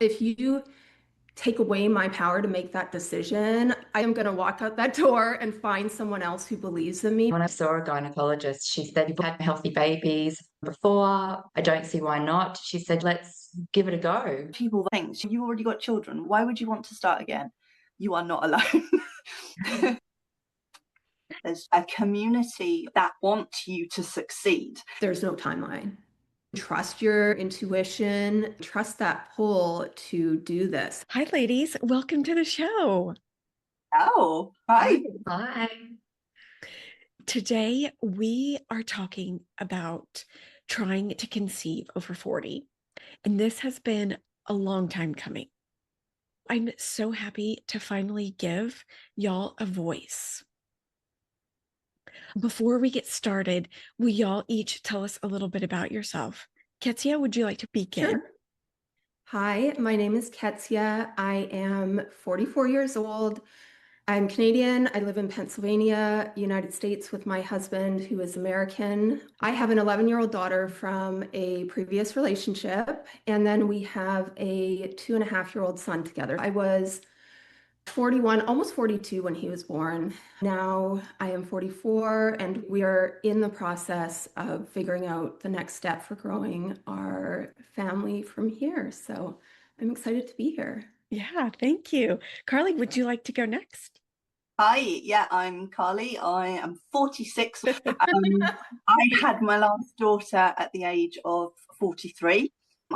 If you take away my power to make that decision, I am going to walk out that door and find someone else who believes in me. When I saw a gynecologist, she said, "You've had healthy babies before. I don't see why not." She said, "Let's give it a go." People think you already got children. Why would you want to start again? You are not alone. There's a community that want you to succeed. There's no timeline. Trust your intuition, trust that pull to do this. Hi, ladies. Welcome to the show. Oh, hi. Bye. Today, we are talking about trying to conceive over 40. And this has been a long time coming. I'm so happy to finally give y'all a voice. Before we get started, will y'all each tell us a little bit about yourself? Kezia, would you like to begin? Sure. Hi, my name is Kezia. I am 44 years old. I'm Canadian. I live in Pennsylvania, United States, with my husband, who is American. I have an 11-year-old daughter from a previous relationship, and then we have a 2.5-year-old son together. I was 41, almost 42 when he was born. Now I am 44, and we are in the process of figuring out the next step for growing our family from here. So I'm excited to be here. Yeah, thank you. Carly, would you like to go next? Hi, yeah, I'm Carly. I am 46. I had my last daughter at the age of 43.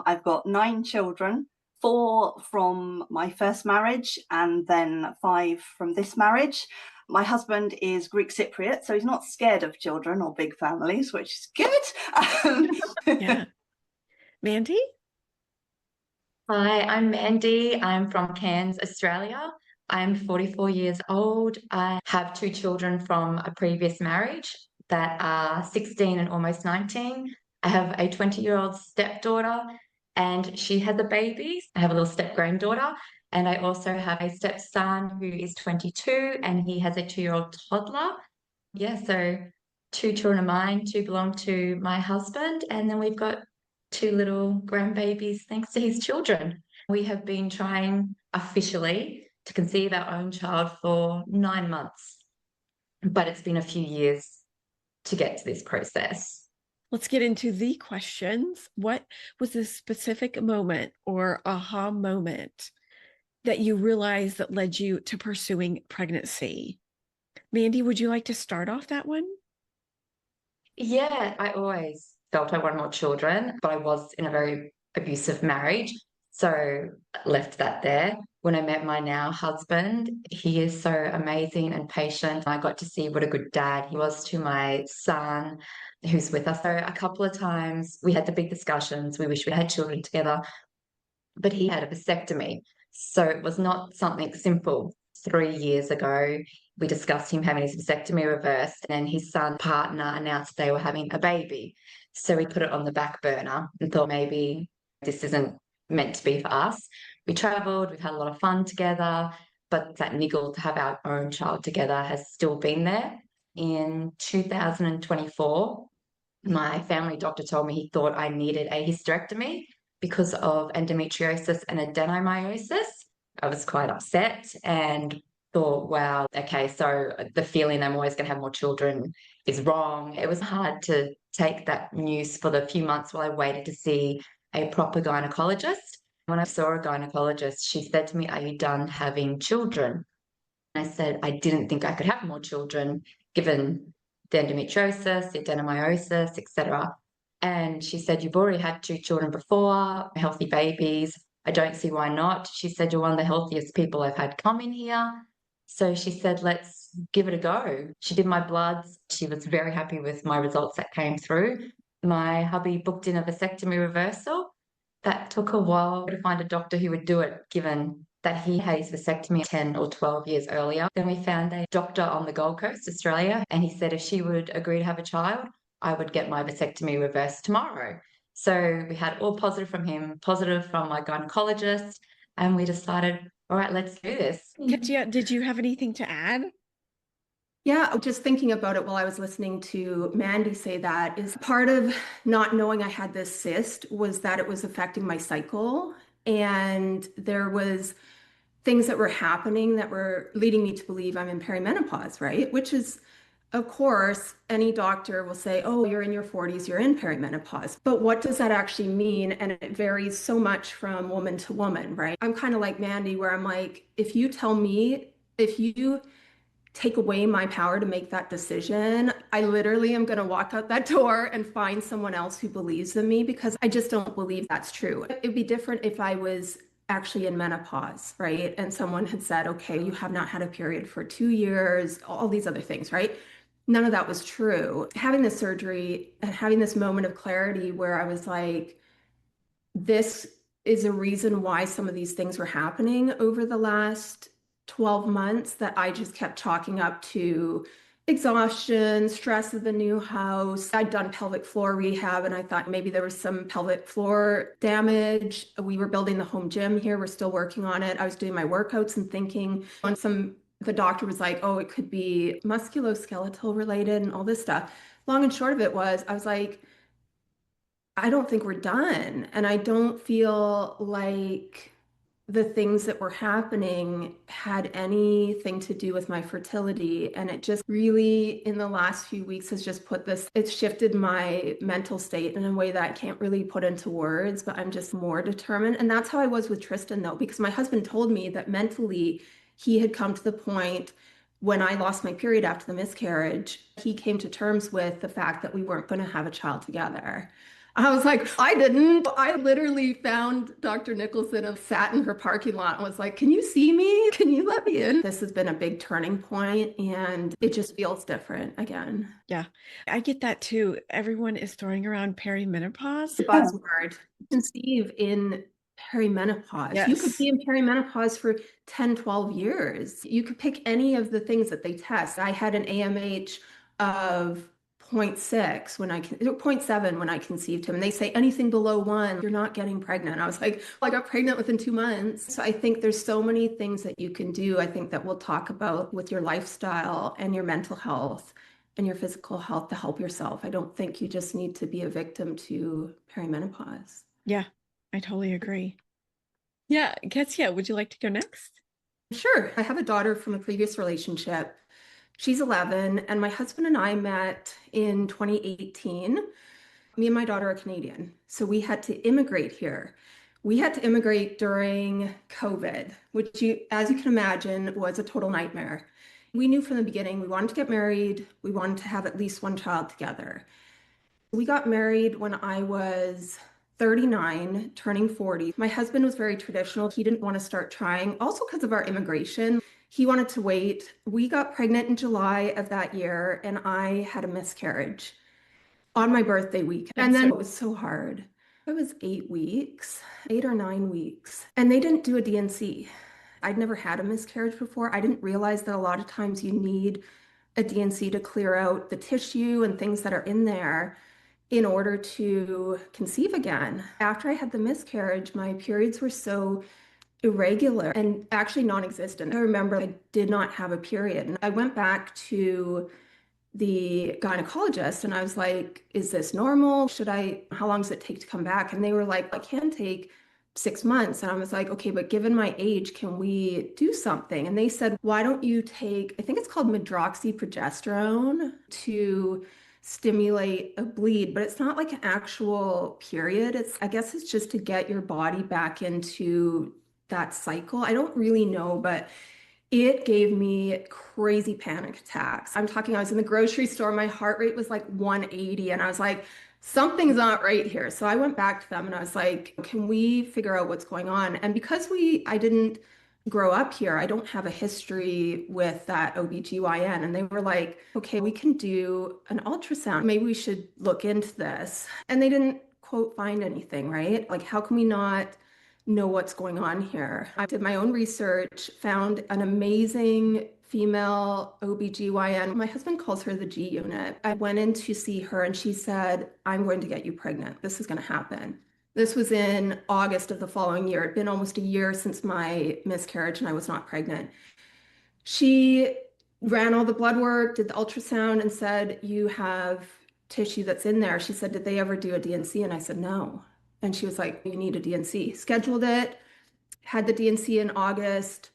I've got 9 children, 4 from my first marriage and then 5 from this marriage. My husband is Greek Cypriot, so he's not scared of children or big families, which is good. Yeah. Mandy? Hi, I'm Mandy. I'm from Cairns, Australia. I'm 44 years old. I have 2 children from a previous marriage that are 16 and almost 19. I have a 20-year-old stepdaughter and she has a baby. I have a little step granddaughter, and I also have a stepson who is 22 and he has a 2-year-old toddler. Yeah, so 2 children of mine, 2 belong to my husband, and then we've got 2 little grandbabies thanks to his children. We have been trying officially to conceive our own child for 9 months, but it's been a few years to get to this process. Let's get into the questions. What was the specific moment or aha moment that you realized that led you to pursuing pregnancy? Mandy, would you like to start off that one? Yeah, I always felt I wanted more children, but I was in a very abusive marriage. So left that there. When I met my now husband, he is so amazing and patient. I got to see what a good dad he was to my son who's with us. So a couple of times we had the big discussions. We wish we had children together, but he had a vasectomy. So it was not something simple. 3 years ago, we discussed him having his vasectomy reversed, and his son partner announced they were having a baby. So we put it on the back burner and thought maybe this isn't meant to be for us. We traveled, we've had a lot of fun together, but that niggle to have our own child together has still been there. In 2024, my family doctor told me he thought I needed a hysterectomy because of endometriosis and adenomyosis. I was quite upset and thought, wow, okay, so the feeling I'm always going to have more children is wrong. It was hard to take that news for the few months while I waited to see a proper gynecologist. When I saw a gynecologist, she said to me, "Are you done having children?" And I said, I didn't think I could have more children given the endometriosis, the adenomyosis, etc. And she said, "You've already had 2 children before, healthy babies. I don't see why not." She said, "You're one of the healthiest people I've had come in here." So she said, "Let's give it a go." She did my bloods. She was very happy with my results that came through. My hubby booked in a vasectomy reversal. That took a while to find a doctor who would do it, given that he had his vasectomy 10 or 12 years earlier. Then we found a doctor on the Gold Coast, Australia, and he said if she would agree to have a child, I would get my vasectomy reversed tomorrow. So we had all positive from him, positive from my gynecologist, and we decided, all right, let's do this. Kezia, did you have anything to add? Yeah, just thinking about it while I was listening to Mandy say that is part of not knowing I had this cyst was that it was affecting my cycle. And there was things that were happening that were leading me to believe I'm in perimenopause, right? Which is, of course, any doctor will say, oh, you're in your 40s, you're in perimenopause. But what does that actually mean? And it varies so much from woman to woman, right? I'm kind of like Mandy, where I'm like, if you tell me, if you take away my power to make that decision, I literally am going to walk out that door and find someone else who believes in me, because I just don't believe that's true. It'd be different if I was actually in menopause, right? And someone had said, okay, you have not had a period for 2 years, all these other things, right? None of that was true. Having this surgery and having this moment of clarity where I was like, this is a reason why some of these things were happening over the last 12 months that I just kept chalking up to exhaustion, stress of the new house. I'd done pelvic floor rehab and I thought maybe there was some pelvic floor damage. We were building the home gym here. We're still working on it. I was doing my workouts and thinking on the doctor was like, oh, it could be musculoskeletal related and all this stuff. Long and short of it was, I was like, I don't think we're done. And I don't feel like the things that were happening had anything to do with my fertility. And it just really, in the last few weeks, has just it's shifted my mental state in a way that I can't really put into words, but I'm just more determined. And that's how I was with Tristan, though, because my husband told me that mentally he had come to the point when I lost my period after the miscarriage, he came to terms with the fact that we weren't going to have a child together. I was like, I didn't. I literally found Dr. Nicholson and sat in her parking lot and was like, can you see me? Can you let me in? This has been a big turning point and it just feels different again. Yeah, I get that too. Everyone is throwing around perimenopause. The buzzword, conceive in perimenopause. Yes. You could be in perimenopause for 10, 12 years. You could pick any of the things that they test. I had an AMH of 0.6 when 0.7 when I conceived him. And they say anything below 1, you're not getting pregnant. I was like, well, I got pregnant within 2 months. So I think there's so many things that you can do. I think that we'll talk about with your lifestyle and your mental health and your physical health to help yourself. I don't think you just need to be a victim to perimenopause. Yeah, I totally agree. Yeah, Kezia, would you like to go next? Sure. I have a daughter from a previous relationship. She's 11, and my husband and I met in 2018. Me and my daughter are Canadian, so we had to immigrate here. We had to immigrate during COVID, which, as you can imagine, was a total nightmare. We knew from the beginning we wanted to get married. We wanted to have at least one child together. We got married when I was 39, turning 40. My husband was very traditional. He didn't want to start trying, also because of our immigration. He wanted to wait. We got pregnant in July of that year, and I had a miscarriage on my birthday week. And then it was so hard. It was 8 weeks, 8 or 9 weeks, and they didn't do a DNC. I'd never had a miscarriage before. I didn't realize that a lot of times you need a DNC to clear out the tissue and things that are in there in order to conceive again. After I had the miscarriage, my periods were so irregular and actually non-existent. I remember I did not have a period. And I went back to the gynecologist and I was like, is this normal? How long does it take to come back? And they were like, it can take 6 months. And I was like, okay, but given my age, can we do something? And they said, why don't you take, I think it's called medroxyprogesterone to stimulate a bleed, but it's not like an actual period. I guess it's just to get your body back into that cycle. I don't really know, but it gave me crazy panic attacks. I'm talking, I was in the grocery store, my heart rate was like 180, and I was like, something's not right here. So I went back to them and I was like, can we figure out what's going on? And because I didn't grow up here, I don't have a history with that OBGYN. And they were like, okay, we can do an ultrasound. Maybe we should look into this. And they didn't, quote, find anything, right? Like, how can we not know what's going on here? I did my own research, found an amazing female OBGYN. My husband calls her the G unit. I went in to see her and she said, I'm going to get you pregnant. This is going to happen. This was in August of the following year. It'd been almost a year since my miscarriage and I was not pregnant. She ran all the blood work, did the ultrasound and said, you have tissue that's in there. She said, did they ever do a DNC? And I said, no. And she was like, you need a DNC. Scheduled it, had the DNC in August.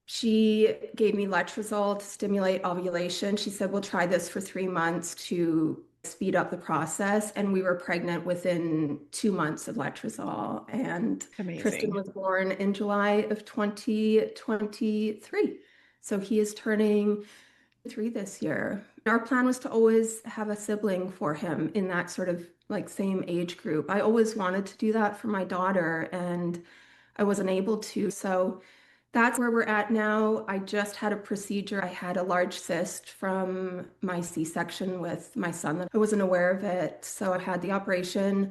She gave me letrozole to stimulate ovulation. She said, we'll try this for 3 months to speed up the process. And we were pregnant within 2 months of letrozole. And Tristan Amazing. was born in July of 2023. So he is turning 3 this year. Our plan was to always have a sibling for him in that sort of like same age group. I always wanted to do that for my daughter, and I wasn't able to. So that's where we're at now. I just had a procedure. I had a large cyst from my C-section with my son. I wasn't aware of it. So I had the operation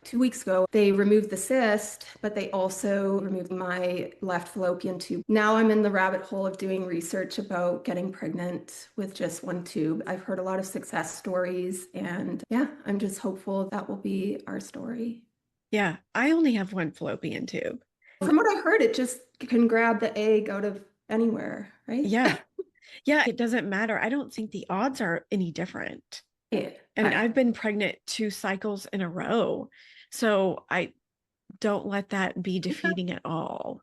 2 weeks ago. They removed the cyst, but they also removed my left fallopian tube. Now I'm in the rabbit hole of doing research about getting pregnant with just one tube. I've heard a lot of success stories, and yeah, I'm just hopeful that will be our story. Yeah, I only have one fallopian tube. From what I heard, it just can grab the egg out of anywhere, right? Yeah. Yeah, it doesn't matter. I don't think the odds are any different. Yeah. I mean, I've been pregnant 2 cycles in a row. So I don't let that be defeating at all.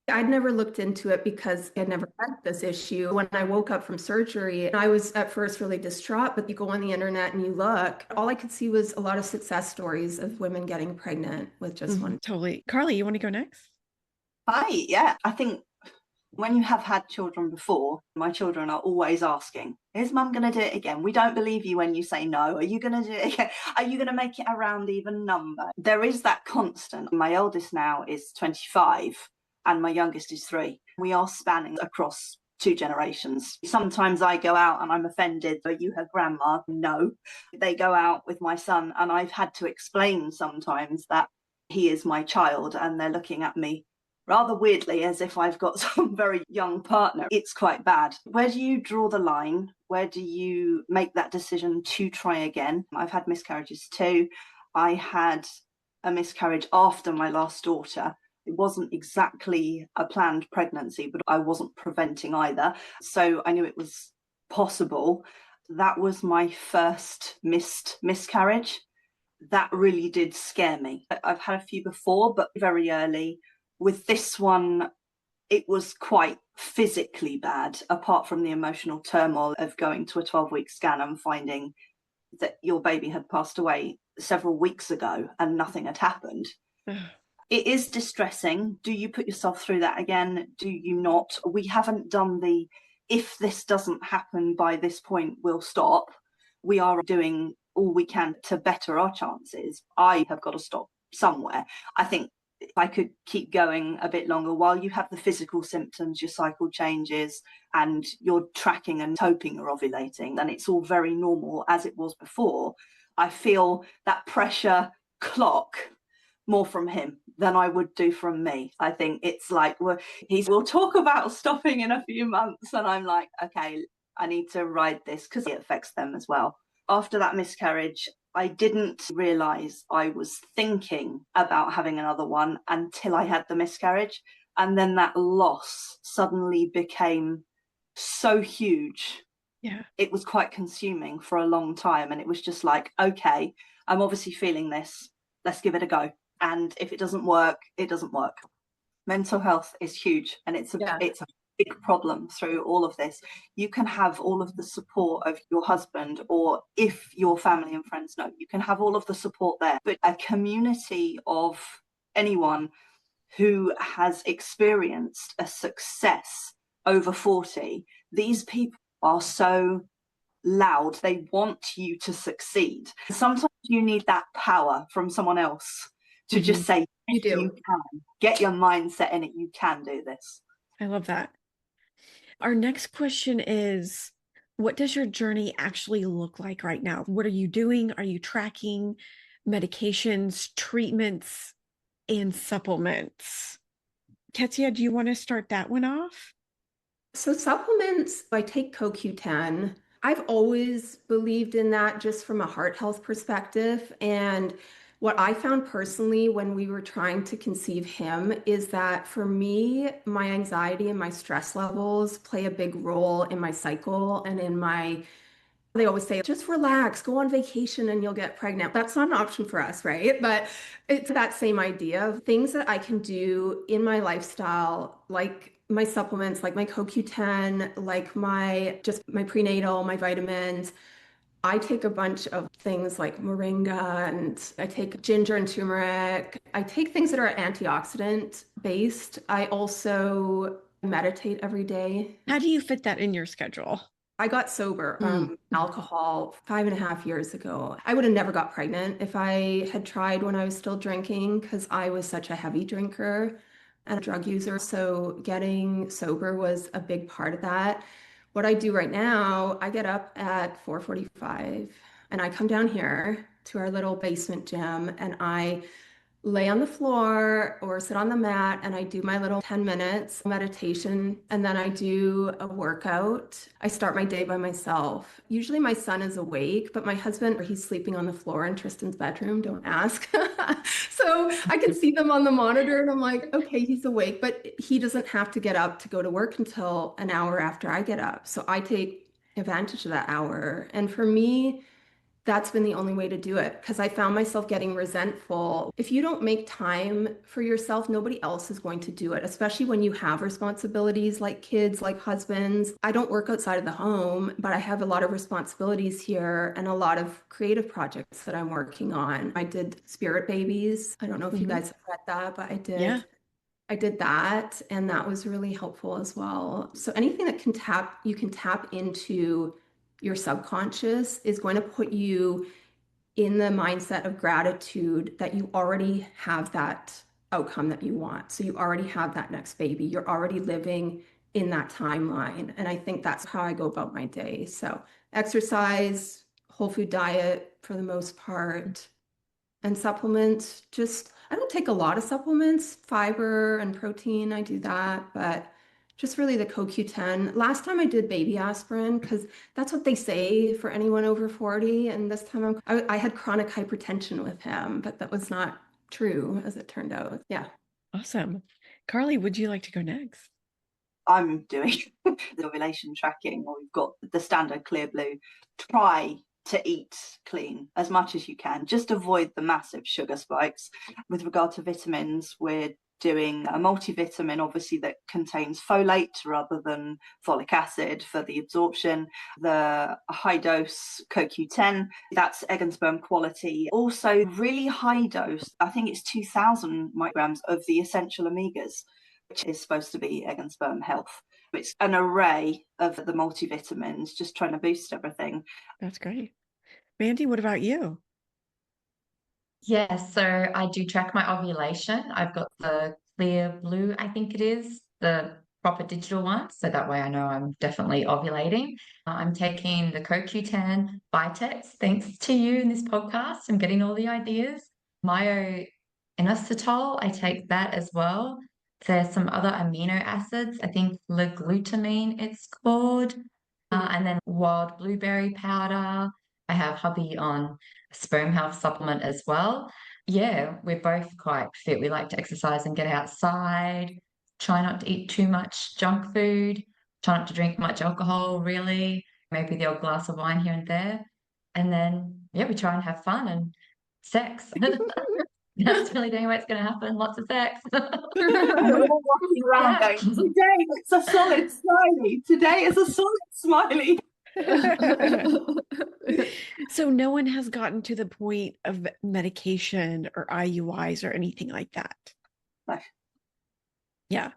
I'd never looked into it because I'd never had this issue. When I woke up from surgery, I was at first really distraught, but you go on the internet and you look, all I could see was a lot of success stories of women getting pregnant with just one. Totally. Carly, you want to go next? Hi, yeah. I think when you have had children before, my children are always asking, is mum going to do it again? We don't believe you when you say no. Are you going to do it again? Are you going to make it a round even number? There is that constant. My eldest now is 25 and my youngest is 3. We are spanning across 2 generations. Sometimes I go out and I'm offended, are you her grandma? No. They go out with my son and I've had to explain sometimes that he is my child, and they're looking at me rather weirdly as if I've got some very young partner. It's quite bad. Where do you draw the line? Where do you make that decision to try again? I've had miscarriages too. I had a miscarriage after my last daughter. It wasn't exactly a planned pregnancy, but I wasn't preventing either. So I knew it was possible. That was my first miscarriage. That really did scare me. I've had a few before, but very early. With this one, it was quite physically bad, apart from the emotional turmoil of going to a 12-week scan and finding that your baby had passed away several weeks ago and nothing had happened. It is distressing. Do you put yourself through that again? Do you not? We haven't done the, if this doesn't happen by this point, we'll stop. We are doing all we can to better our chances. I have got to stop somewhere. I think if I could keep going a bit longer, while you have the physical symptoms, your cycle changes and you're tracking and hoping you're ovulating, and it's all very normal as it was before, I feel that pressure clock more from him than I would do from me. I think it's like, we'll talk about stopping in a few months, and I'm like, okay, I need to ride this because it affects them as well. After that miscarriage, I didn't realize I was thinking about having another one until I had the miscarriage. And then that loss suddenly became so huge. Yeah. It was quite consuming for a long time. And it was just like, okay, I'm obviously feeling this. Let's give it a go. And if it doesn't work, it doesn't work. Mental health is huge, and it's a big problem through all of this. You can have all of the support of your husband, or if your family and friends know, you can have all of the support there. But a community of anyone who has experienced a success over 40, these people are so loud. They want you to succeed. Sometimes you need that power from someone else to just say, you do. You can. Get your mindset in it. You can do this. I love that. Our next question is, what does your journey actually look like right now? What are you doing? Are you tracking medications, treatments, and supplements? Kezia, do you want to start that one off? So supplements, I take CoQ10. I've always believed in that just from a heart health perspective. And what I found personally when we were trying to conceive him is that for me, my anxiety and my stress levels play a big role in my cycle and in my They always say, just relax, go on vacation and you'll get pregnant. That's not an option for us, right? But it's that same idea of things that I can do in my lifestyle, like my supplements, like my CoQ10, like my prenatal, my vitamins. I take a bunch of things like moringa and I take ginger and turmeric. I take things that are antioxidant based. I also meditate every day. How do you fit that in your schedule? I got sober from alcohol 5.5 years ago. I would have never got pregnant if I had tried when I was still drinking because I was such a heavy drinker and a drug user. So getting sober was a big part of that. What I do right now, I get up at 4:45 and I come down here to our little basement gym and I lay on the floor or sit on the mat and I do my little 10 minutes meditation and then I do a workout. I start my day by myself. Usually my son is awake, but my husband, he's sleeping on the floor in Tristan's bedroom, don't ask. So I can see them on the monitor and I'm like, okay, he's awake, but he doesn't have to get up to go to work until an hour after I get up. So I take advantage of that hour. And for me, that's been the only way to do it because I found myself getting resentful. If you don't make time for yourself, nobody else is going to do it, especially when you have responsibilities like kids, like husbands. I don't work outside of the home, but I have a lot of responsibilities here and a lot of creative projects that I'm working on. I did Spirit Babies. I don't know if you guys have read that, but I did. Yeah. I did that, and that was really helpful as well. So anything that you can tap into your subconscious is going to put you in the mindset of gratitude that you already have that outcome that you want. So you already have that next baby. You're already living in that timeline. And I think that's how I go about my day. So exercise, whole food diet for the most part, and supplements. Just, I don't take a lot of supplements, fiber and protein, I do that, but just really the CoQ10. Last time I did baby aspirin because that's what they say for anyone over 40. And this time I had chronic hypertension with him, but that was not true as it turned out. Yeah. Awesome. Carly, would you like to go next? I'm doing the ovulation tracking, or we've got the standard Clear Blue. Try to eat clean as much as you can. Just avoid the massive sugar spikes. With regard to vitamins, we're doing a multivitamin, obviously, that contains folate rather than folic acid for the absorption. The high dose CoQ10, that's egg and sperm quality. Also, really high dose, I think it's 2,000 micrograms of the essential omegas, which is supposed to be egg and sperm health. It's an array of the multivitamins, just trying to boost everything. That's great. Mandy, what about you? Yeah, so I do track my ovulation. I've got the Clear Blue, I think it is, the proper digital one. So that way I know I'm definitely ovulating. I'm taking the CoQ10 Vitex. Thanks to you in this podcast. I'm getting all the ideas. Myo-inositol, I take that as well. There's some other amino acids. I think L-glutamine it's called. And then wild blueberry powder. I have hubby on sperm health supplement as well. Yeah, we're both quite fit. We like to exercise and get outside, try not to eat too much junk food, try not to drink much alcohol, really, maybe the odd glass of wine here and there. And then, yeah, we try and have fun and sex. That's really the only way it's going to happen. Lots of sex. We're all walking around going, today it's a solid smiley. Today is a solid smiley. So no one has gotten to the point of medication or IUIs or anything like that. No. Yeah.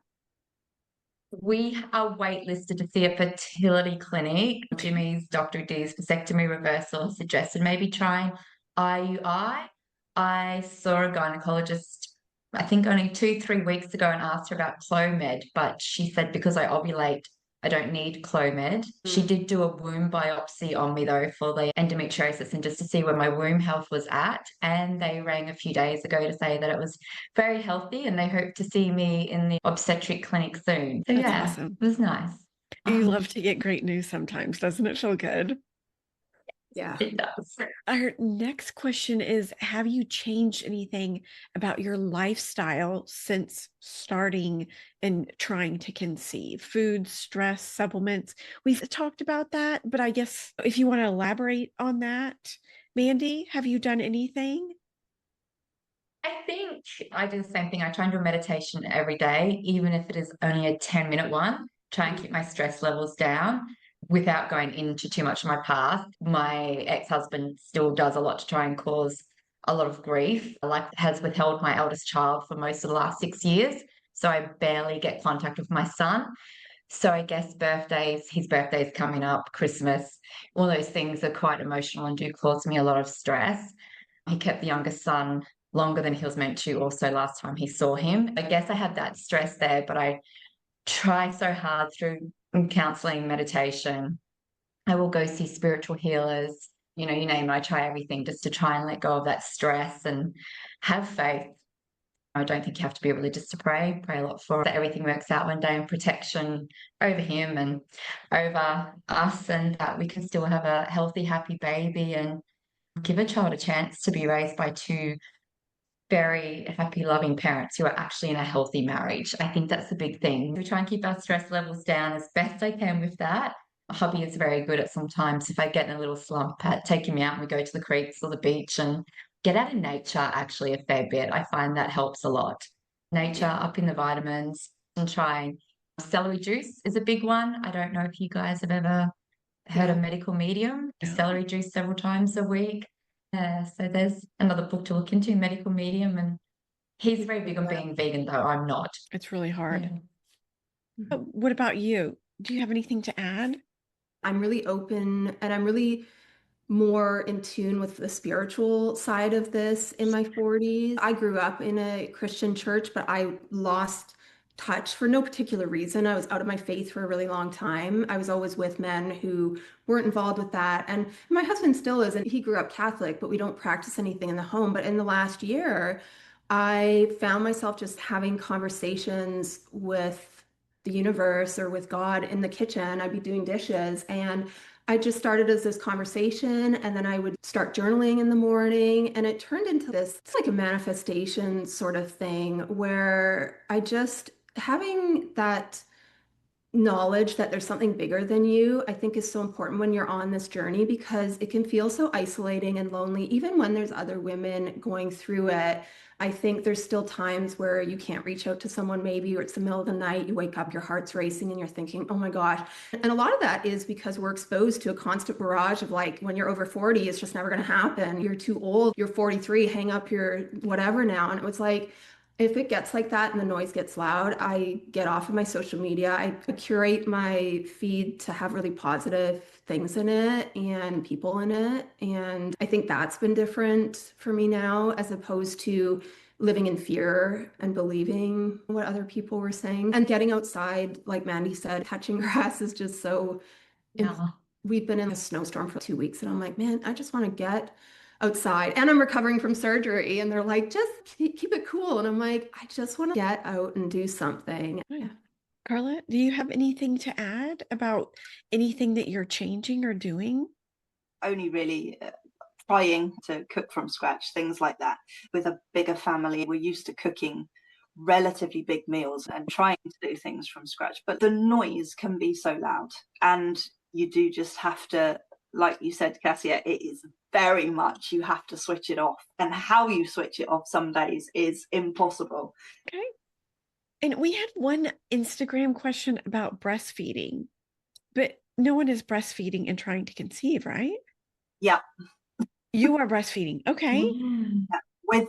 We are waitlisted to see a fertility clinic. Jimmy's Dr. D's vasectomy reversal suggested maybe trying IUI. I saw a gynecologist, I think only 2-3 weeks ago, and asked her about Clomid, but she said because I ovulate, I don't need Clomid. She did do a womb biopsy on me though for the endometriosis and just to see where my womb health was at. And they rang a few days ago to say that it was very healthy and they hope to see me in the obstetric clinic soon. So That's yeah, awesome. it was nice. You love to get great news sometimes, doesn't it feel good? Yeah. It does. Our next question is, have you changed anything about your lifestyle since starting and trying to conceive? Food, stress, supplements. We've talked about that, but I guess if you want to elaborate on that, Mandy, have you done anything? I think I do the same thing. I try and do a meditation every day, even if it is only a 10-minute one. Try and keep my stress levels down without going into too much of my past. My ex-husband still does a lot to try and cause a lot of grief, like has withheld my eldest child for most of the last 6 years. So I barely get contact with my son. So I guess birthdays, his birthday's coming up, Christmas, all those things are quite emotional and do cause me a lot of stress. He kept the youngest son longer than he was meant to also last time he saw him. I guess I had that stress there, but I try so hard through counseling, meditation. I will go see spiritual healers, you name it. I try everything just to try and let go of that stress and have faith. I don't think you have to be religious to pray. Pray a lot for that everything works out one day and protection over him and over us, and that we can still have a healthy, happy baby and give a child a chance to be raised by two very happy, loving parents who are actually in a healthy marriage. I think that's the big thing. We try and keep our stress levels down as best I can with that. Hubby is very good at sometimes if I get in a little slump at taking me out and we go to the creeks or the beach and get out in nature actually a fair bit. I find that helps a lot. Nature, up in the vitamins and trying. Celery juice is a big one. I don't know if you guys have ever heard of medical medium. Celery juice several times a week. So there's another book to look into, Medical Medium, and he's very big on being vegan, though I'm not. It's really hard. Yeah. What about you? Do you have anything to add? I'm really open and I'm really more in tune with the spiritual side of this in my 40s. I grew up in a Christian church, but I lost touch for no particular reason. I was out of my faith for a really long time. I was always with men who weren't involved with that. And my husband still isn't. He grew up Catholic, but we don't practice anything in the home. But in the last year, I found myself just having conversations with the universe or with God in the kitchen. I'd be doing dishes and I just started as this conversation and then I would start journaling in the morning and it turned into this, it's like a manifestation sort of thing where I just having that knowledge that there's something bigger than you, I think is so important when you're on this journey because it can feel so isolating and lonely, even when there's other women going through it. I think there's still times where you can't reach out to someone maybe, or it's the middle of the night, you wake up, your heart's racing and you're thinking, oh my gosh. And a lot of that is because we're exposed to a constant barrage of like, when you're over 40, it's just never going to happen. You're too old, you're 43, hang up your whatever now. And it was like, if it gets like that and the noise gets loud, I get off of my social media. I curate my feed to have really positive things in it and people in it. And I think that's been different for me now, as opposed to living in fear and believing what other people were saying. And getting outside, like Mandy said, touching grass is just so. Yeah. We've been in a snowstorm for 2 weeks and I'm like, man, I just want to get outside and I'm recovering from surgery and they're like, just keep it cool. And I'm like, I just want to get out and do something. Yeah. Carla, do you have anything to add about anything that you're changing or doing? Only really trying to cook from scratch, things like that. With a bigger family, we're used to cooking relatively big meals and trying to do things from scratch. But the noise can be so loud and you do just have to, like you said, Kezia, it is very much you have to switch it off. And how you switch it off some days is impossible. Okay. And we had one Instagram question about breastfeeding, but no one is breastfeeding and trying to conceive, right? Yeah. You are breastfeeding. Okay.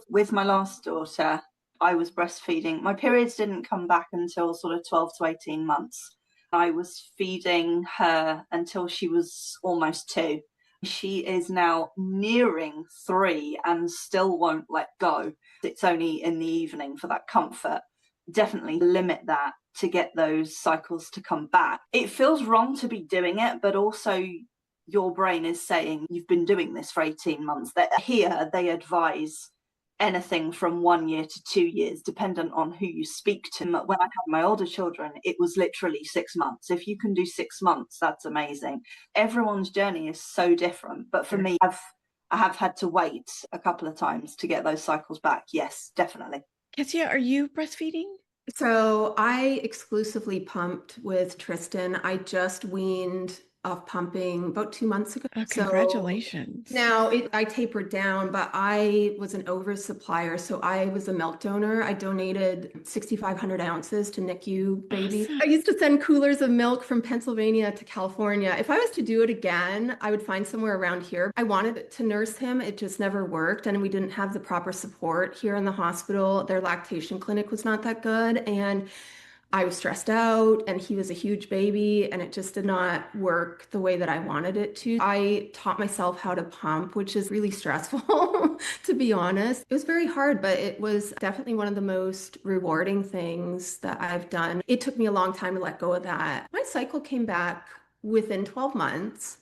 With my last daughter, I was breastfeeding. My periods didn't come back until sort of 12 to 18 months. I was feeding her until she was almost 2. She is now nearing 3 and still won't let go. It's only in the evening for that comfort. Definitely limit that to get those cycles to come back. It feels wrong to be doing it, but also your brain is saying you've been doing this for 18 months. That here they advise anything from 1 year to 2 years, dependent on who you speak to. When I had my older children, it was literally 6 months. If you can do 6 months, that's amazing. Everyone's journey is so different. But for me, I have had to wait a couple of times to get those cycles back. Yes, definitely. Kezia, are you breastfeeding? So I exclusively pumped with Tristan. I just weaned off pumping about 2 months ago. Oh, So congratulations. now I tapered down, but I was an oversupplier. So I was a milk donor. I donated 6,500 ounces to NICU babies. Awesome. I used to send coolers of milk from Pennsylvania to California. If I was to do it again, I would find somewhere around here. I wanted to nurse him. It just never worked. And we didn't have the proper support here in the hospital. Their lactation clinic was not that good. And I was stressed out, and he was a huge baby, and it just did not work the way that I wanted it to. I taught myself how to pump, which is really stressful, to be honest. It was very hard, but it was definitely one of the most rewarding things that I've done. It took me a long time to let go of that. My cycle came back within 12 months.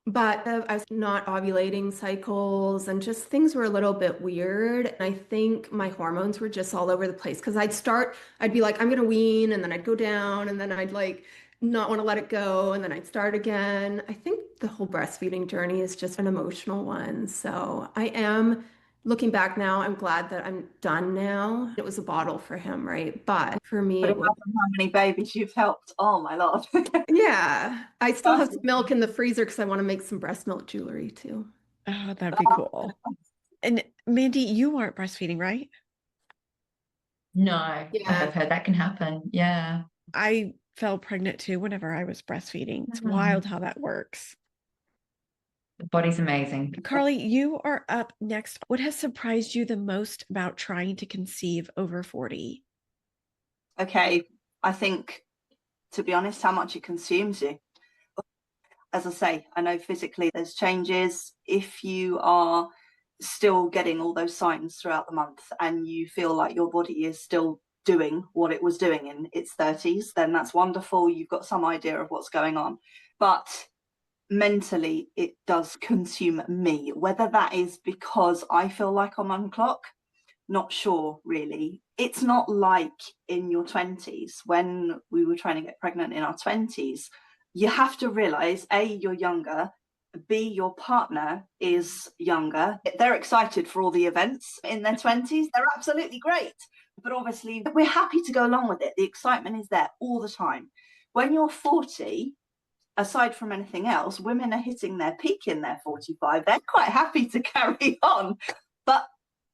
But I was not ovulating cycles, and just things were a little bit weird. And I think my hormones were just all over the place because I'd be like, I'm going to wean, and then I'd go down, and then I'd like not want to let it go, and then I'd start again. I think the whole breastfeeding journey is just an emotional one. So I am looking back now, I'm glad that I'm done now. It was a bottle for him, right? But for me, But it was. imagine how many babies you've helped. Oh my Lord. Yeah, I still have some milk in the freezer because I want to make some breast milk jewelry too. Oh, that'd be cool. And Mandy, you aren't breastfeeding, right? No, I have heard that can happen. Yeah. I fell pregnant too whenever I was breastfeeding. It's wild how that works. The body's amazing. Carly, you are up next. What has surprised you the most about trying to conceive over 40? Okay, I think, to be honest, how much it consumes you. As I say, I know physically there's changes. If you are still getting all those signs throughout the month and you feel like your body is still doing what it was doing in its 30s, then that's wonderful. You've got some idea of what's going on. But mentally, it does consume me. Whether that is because I feel like I'm on clock, not sure really. It's not like in your 20s when we were trying to get pregnant in our 20s. You have to realize, A, you're younger, B, your partner is younger. They're excited for all the events in their 20s. They're absolutely great. But obviously, we're happy to go along with it. The excitement is there all the time. When you're 40, aside from anything else, women are hitting their peak in their 45. They're quite happy to carry on. But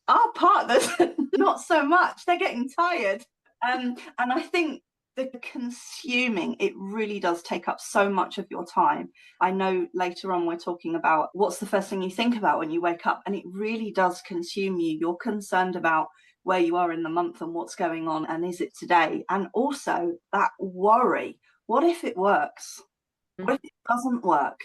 our partners, not so much. They're getting tired. And I think the consuming, it really does take up so much of your time. I know later on we're talking about what's the first thing you think about when you wake up, and it really does consume you. You're concerned about where you are in the month and what's going on, and is it today? And also that worry, what if it works? What if it doesn't work?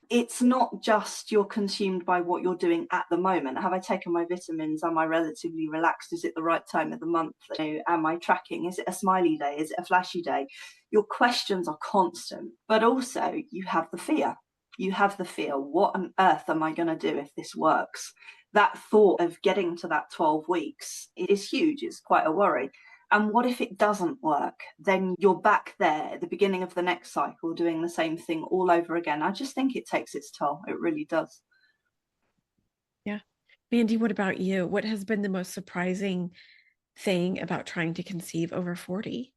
It's not just you're consumed by what you're doing at the moment. Have I taken my vitamins? Am I relatively relaxed? Is it the right time of the month? Am I tracking? Is it a smiley day? Is it a flashy day? Your questions are constant, but also you have the fear. You have the fear. What on earth am I going to do if this works? That thought of getting to that 12 weeks, it is huge. It's quite a worry. And what if it doesn't work? Then you're back there at the beginning of the next cycle doing the same thing all over again. I just think it takes its toll. It really does. Yeah. Mandy, what about you? What has been the most surprising thing about trying to conceive over 40?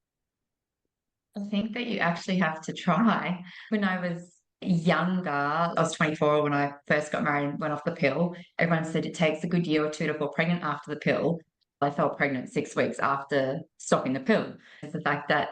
I think that you actually have to try. When I was younger, I was 24 when I first got married and went off the pill. Everyone said it takes a good year or two to fall pregnant after the pill. I fell pregnant 6 weeks after stopping the pill. It's the fact that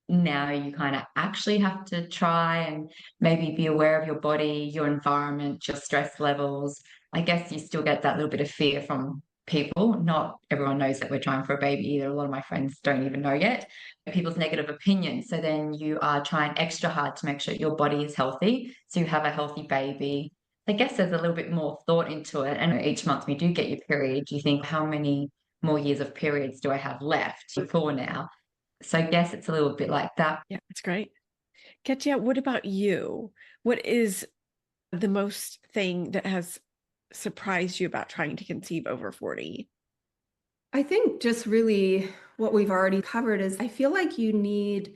now you kind of actually have to try and maybe be aware of your body, your environment, your stress levels. I guess you still get that little bit of fear from people. Not everyone knows that we're trying for a baby either. A lot of my friends don't even know yet. People's negative opinions. So then you are trying extra hard to make sure your body is healthy, so you have a healthy baby. I guess there's a little bit more thought into it. And each month when you do get your period, you think, how many more years of periods do I have left before now? So I guess it's a little bit like that. Yeah, that's great. Kezia, what about you? What is the most thing that has surprised you about trying to conceive over 40? I think just really what we've already covered is I feel like you need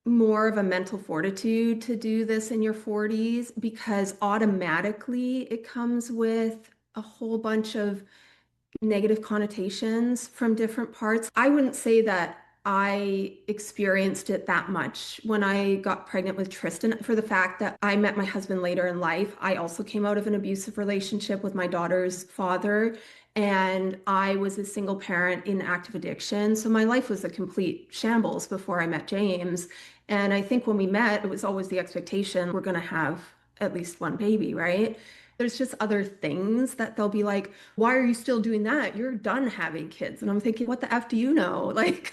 more of a mental fortitude to do this in your 40s because automatically it comes with a whole bunch of negative connotations from different parts. I wouldn't say that I experienced it that much when I got pregnant with Tristan for the fact that I met my husband later in life. I also came out of an abusive relationship with my daughter's father, and I was a single parent in active addiction. So my life was a complete shambles before I met James. And I think when we met, it was always the expectation we're going to have at least one baby, right? There's just other things that they'll be like, why are you still doing that? You're done having kids. And I'm thinking, what the F do you know? Like,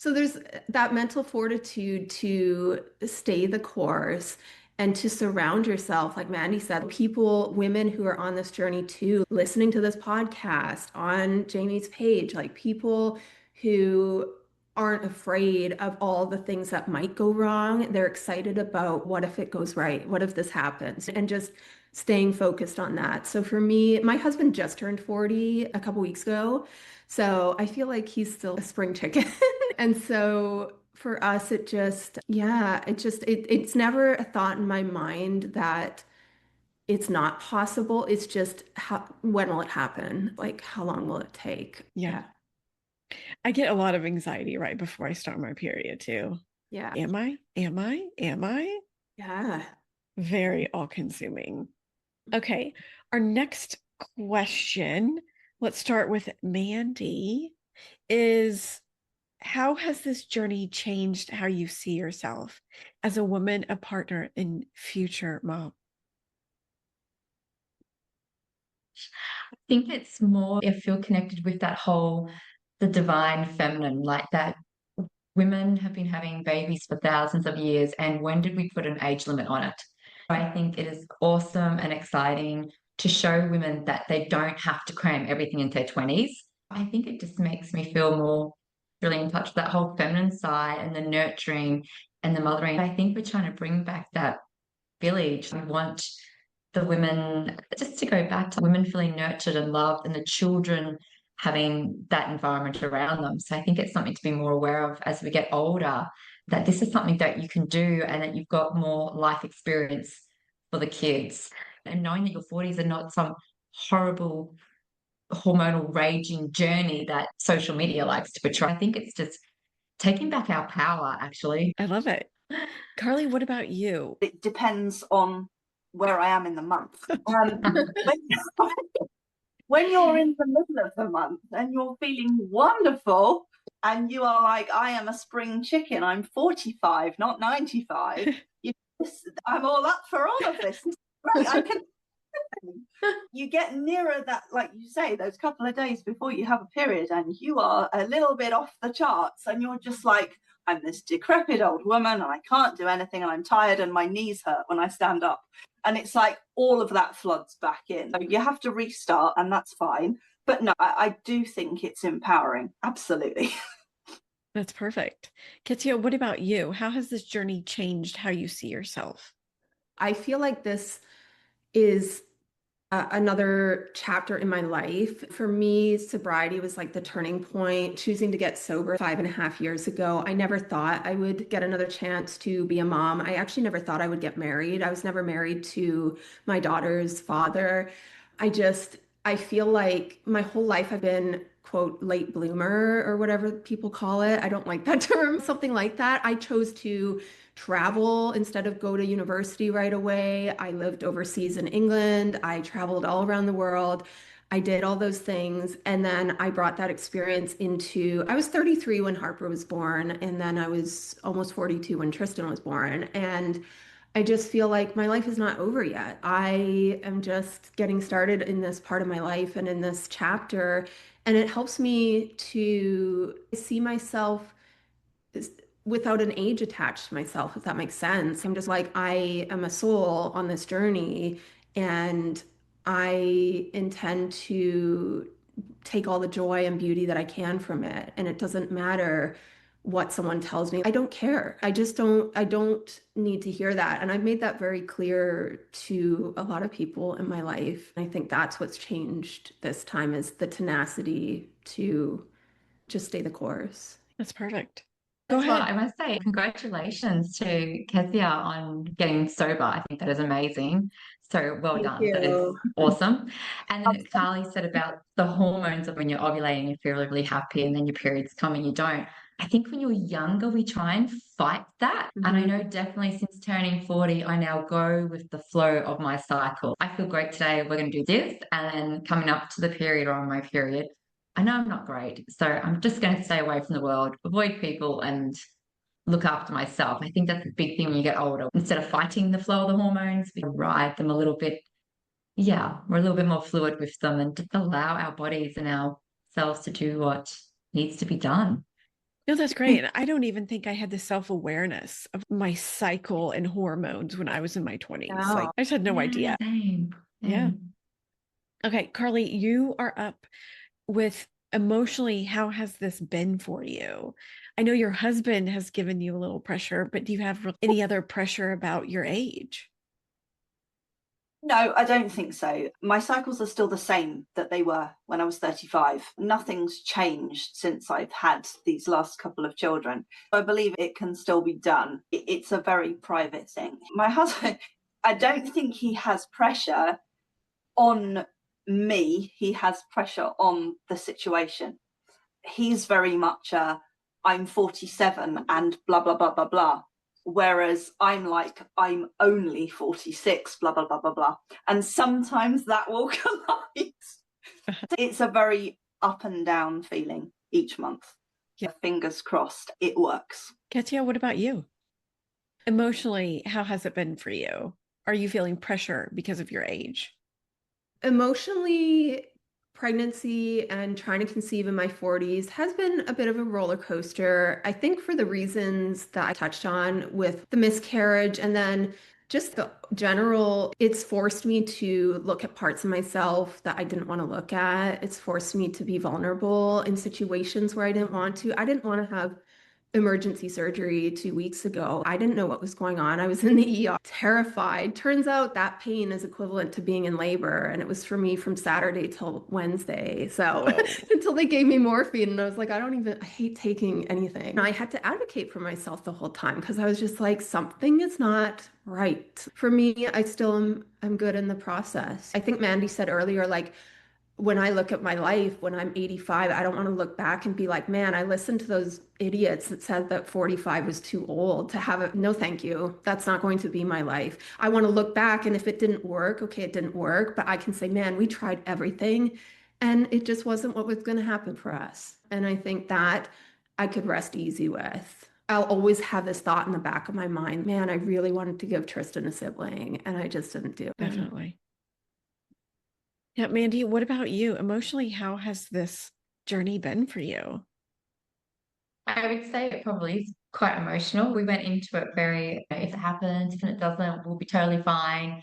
there's that mental fortitude to stay the course and to surround yourself, like Mandy said, people, women who are on this journey too, listening to this podcast on Jamie's page, like people who aren't afraid of all the things that might go wrong. They're excited about what if it goes right? What if this happens? And just staying focused on that. So for me, my husband just turned 40 a couple weeks ago. So I feel like he's still a spring chicken. And so for us, it just, yeah, it's never a thought in my mind that it's not possible. It's just when will it happen? Like, how long will it take? Yeah. I get a lot of anxiety right before I start my period too. Yeah. Am I? Yeah. Very all consuming. Okay. Our next question, let's start with Mandy, is how has this journey changed how you see yourself as a woman, a partner, and future mom? I think it's more, I feel connected with that whole, the divine feminine, like that women have been having babies for thousands of years. And when did we put an age limit on it? I think it is awesome and exciting to show women that they don't have to cram everything into their 20s. I think it just makes me feel more really in touch with that whole feminine side and the nurturing and the mothering. I think we're trying to bring back that village. We want the women just to go back to women feeling nurtured and loved and the children having that environment around them. So I think it's something to be more aware of as we get older, that this is something that you can do and that you've got more life experience for the kids. And knowing that your 40s are not some horrible hormonal raging journey that social media likes to portray. I think it's just taking back our power, actually. I love it. Carly, what about you? It depends on where I am in the month. When you're in the middle of the month and you're feeling wonderful and you are like, I am a spring chicken, I'm 45, not 95. I'm all up for all of this. Right, I can. You get nearer that, like you say, those couple of days before you have a period and you are a little bit off the charts and you're just like, I'm this decrepit old woman and I can't do anything and I'm tired and my knees hurt when I stand up. And it's like all of that floods back in. So you have to restart and that's fine. But no, I do think it's empowering. Absolutely. That's perfect. Kezia, what about you? How has this journey changed how you see yourself? I feel like this is another chapter in my life. For me, sobriety was like the turning point. Choosing to get sober 5.5 years ago, I never thought I would get another chance to be a mom. I actually never thought I would get married. I was never married to my daughter's father. I feel like my whole life I've been, quote, late bloomer or whatever people call it. I don't like that term, something like that. I chose to travel instead of go to university right away. I lived overseas in England. I traveled all around the world. I did all those things. And then I brought that experience into, I was 33 when Harper was born. And then I was almost 42 when Tristan was born. And I just feel like my life is not over yet. I am just getting started in this part of my life and in this chapter. And it helps me to see myself without an age attached to myself, if that makes sense. I'm just like, I am a soul on this journey and I intend to take all the joy and beauty that I can from it. And it doesn't matter what someone tells me. I don't care. I don't need to hear that. And I've made that very clear to a lot of people in my life. I think that's what's changed this time is the tenacity to just stay the course. That's perfect. Go Well, ahead. I must say, congratulations to Kezia on getting sober. I think that is amazing. So well Thank done. That is you. awesome. And then Carly said about the hormones of when you're ovulating, you feel really happy, and then your periods come and you don't. I think when you're younger, we try and fight that. And I know definitely since turning 40, I now go with the flow of my cycle. I feel great today. We're going to do this. And then coming up to the period or on my period, I know I'm not great, so I'm just going to stay away from the world, avoid people, and look after myself. I think that's a big thing when you get older. Instead of fighting the flow of the hormones, we ride them a little bit. Yeah, we're a little bit more fluid with them and just allow our bodies and ourselves to do what needs to be done. No, that's great. And I don't even think I had the self-awareness of my cycle and hormones when I was in my 20s. Like, I just had no idea. Same. Yeah. Okay, Carly, you are up with emotionally, how has this been for you? I know your husband has given you a little pressure, but do you have any other pressure about your age? No, I don't think so. My cycles are still the same that they were when I was 35. Nothing's changed since I've had these last couple of children. I believe it can still be done. It's a very private thing. My husband, I don't think he has pressure on me. He has pressure on the situation. He's very much I'm 47 and blah, blah, blah, blah, blah. Whereas I'm like, I'm only 46, blah, blah, blah, blah, blah. And sometimes that will collide. It's a very up and down feeling each month. Yeah. Fingers crossed, it works. Kezia, what about you? Emotionally, how has it been for you? Are you feeling pressure because of your age? Emotionally, pregnancy and trying to conceive in my 40s has been a bit of a roller coaster. I think for the reasons that I touched on with the miscarriage and then just the general, it's forced me to look at parts of myself that I didn't want to look at. It's forced me to be vulnerable in situations where I didn't want to. I didn't want to have emergency surgery 2 weeks ago. I didn't know what was going on. I was in the ER, terrified. Turns out that pain is equivalent to being in labor. And it was for me from Saturday till Wednesday. So until they gave me morphine, and I was like, I hate taking anything. And I had to advocate for myself the whole time because I was just like, something is not right. For me, I'm good in the process. I think Mandy said earlier, like, when I look at my life when I'm 85, I don't want to look back and be like, man, I listened to those idiots that said that 45 was too old to have it. No, thank you. That's not going to be my life. I want to look back, and if it didn't work, okay, it didn't work, but I can say, man, we tried everything and it just wasn't what was going to happen for us. And I think that I could rest easy with. I'll always have this thought in the back of my mind, man, I really wanted to give Tristan a sibling and I just didn't do it. Definitely. Yeah, Mandy, what about you? Emotionally, how has this journey been for you? I would say it probably is quite emotional. We went into it very, if it happens, if it doesn't, we'll be totally fine.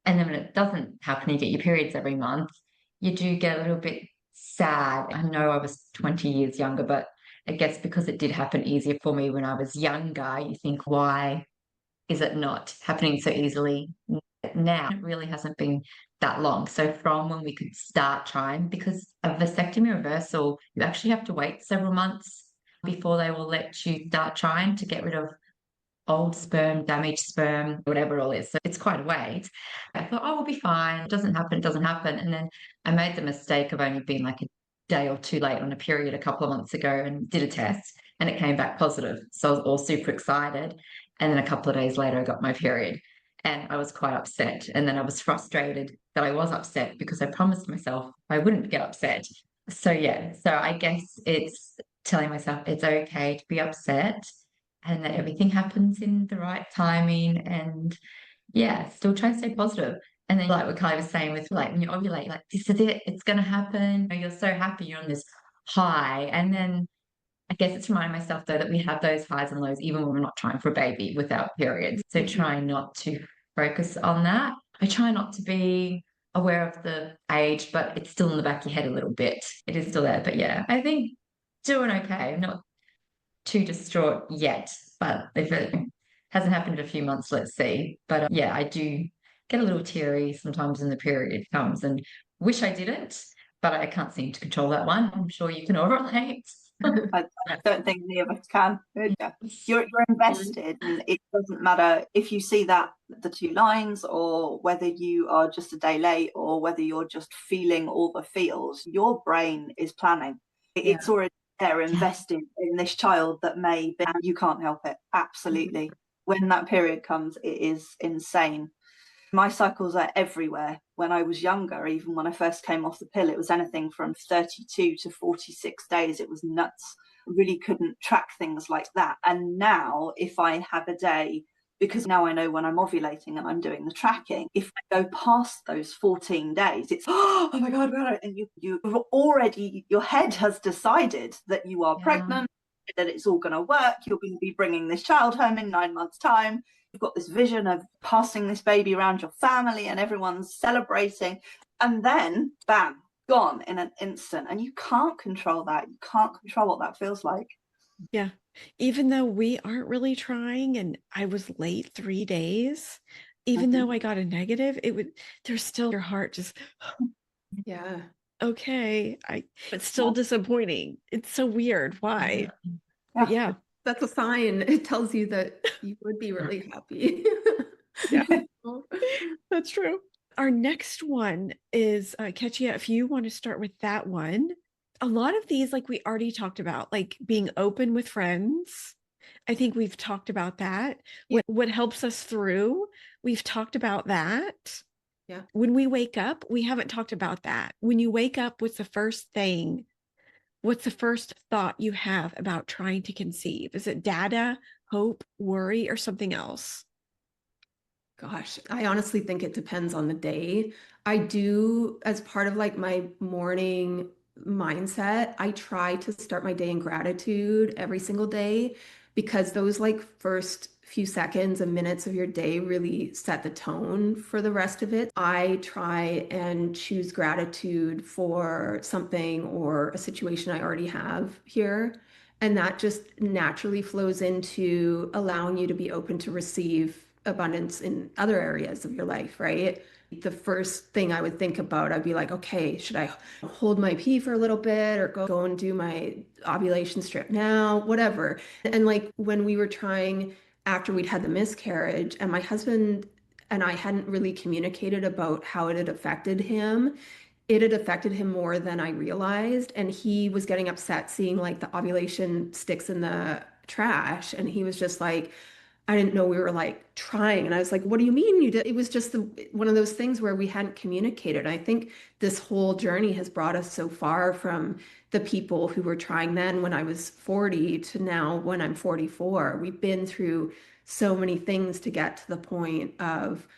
And then when it doesn't happen, you get your periods every month, you do get a little bit sad. I know I was 20 years younger, but I guess because it did happen easier for me when I was younger, you think, why is it not happening so easily now? It really hasn't been that long. So from when we could start trying, because a vasectomy reversal, you actually have to wait several months before they will let you start trying to get rid of old sperm, damaged sperm, whatever it all is. So it's quite a wait. I thought, oh, we'll be fine. It doesn't happen, it doesn't happen. And then I made the mistake of only being like a day or two late on a period a couple of months ago and did a test and it came back positive. So I was all super excited. And then a couple of days later, I got my period and I was quite upset. And then I was frustrated that I was upset because I promised myself I wouldn't get upset. So yeah, so I guess it's telling myself it's okay to be upset and that everything happens in the right timing and yeah, still try and stay positive. And then like what Kylie was saying with like when you ovulate, like this is it, it's gonna happen. You're so happy, you're on this high. And then I guess it's reminding myself though that we have those highs and lows even when we're not trying for a baby without periods. So trying not to focus on that. I try not to be aware of the age, but it's still in the back of your head a little bit. It is still there. But yeah, I think doing okay. Not too distraught yet, but if it hasn't happened in a few months, let's see. But yeah, I do get a little teary sometimes when the period comes and wish I didn't, but I can't seem to control that one. I'm sure you can all relate. I don't think any of us can. Yeah. You're invested, and it doesn't matter if you see that the two lines, or whether you are just a day late, or whether you're just feeling all the feels. Your brain is planning. It's already there, invested in this child that may be, and you can't help it. Absolutely. When that period comes, it is insane. My cycles are everywhere. When I was younger, even when I first came off the pill, it was anything from 32 to 46 days. It was nuts. Really couldn't track things like that. And now, if I have a day, because now I know when I'm ovulating and I'm doing the tracking, if I go past those 14 days, it's, oh my God, and you've already, your head has decided that you are pregnant, that it's all going to work. You're going to be bringing this child home in 9 months' time. You've got this vision of passing this baby around your family and everyone's celebrating. And then, bam, gone in an instant. And you can't control that. You can't control what that feels like. Yeah. Even though we aren't really trying, and I was late 3 days, even though I got a negative, there's still your heart just, Yeah. okay. It's still disappointing. It's so weird. Why? But yeah. That's a sign. It tells you that you would be really happy. Yeah. That's true. Our next one is, Kezia, if you want to start with that one. A lot of these, like we already talked about, like being open with friends. I think we've talked about that. What helps us through, we've talked about that. Yeah. When we wake up, we haven't talked about that. When you wake up, what's the first thought you have about trying to conceive? Is it data, hope, worry, or something else? Gosh, I honestly think it depends on the day. I do, as part of like my morning mindset, I try to start my day in gratitude every single day, because those like first few seconds and minutes of your day really set the tone for the rest of it. I try and choose gratitude for something or a situation I already have here. And that just naturally flows into allowing you to be open to receive abundance in other areas of your life, right? The first thing I would think about, I'd be like, okay, should I hold my pee for a little bit or go and do my ovulation strip now, whatever. And like when we were trying, after we'd had the miscarriage, and my husband and I hadn't really communicated about how it had affected him, it had affected him more than I realized. And he was getting upset seeing like the ovulation sticks in the trash. And he was just like, I didn't know we were like trying. And I was like, what do you mean you did? It was just one of those things where we hadn't communicated. I think this whole journey has brought us so far from the people who were trying then when I was 40 to now when I'm 44. We've been through so many things to get to the point of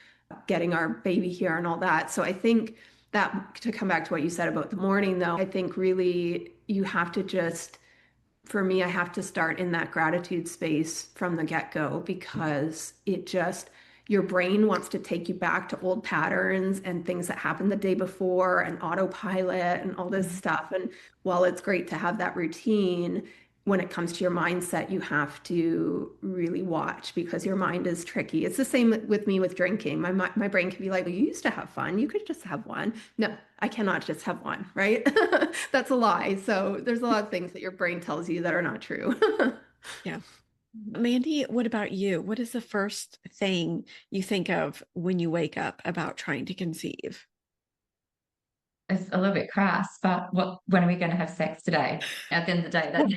getting our baby here and all that. So I think that, to come back to what you said about the morning, though, I think really you have to just, for me, I have to start in that gratitude space from the get-go, because it just, your brain wants to take you back to old patterns and things that happened the day before and autopilot and all this stuff. And while it's great to have that routine, when it comes to your mindset, you have to really watch, because your mind is tricky. It's the same with me with drinking. My brain can be like, well, you used to have fun. You could just have one. No, I cannot just have one, right? That's a lie. So there's a lot of things that your brain tells you that are not true. Yeah. Mandy, what about you? What is the first thing you think of when you wake up about trying to conceive? It's a little bit crass, but when are we going to have sex today? At the end of the day, that's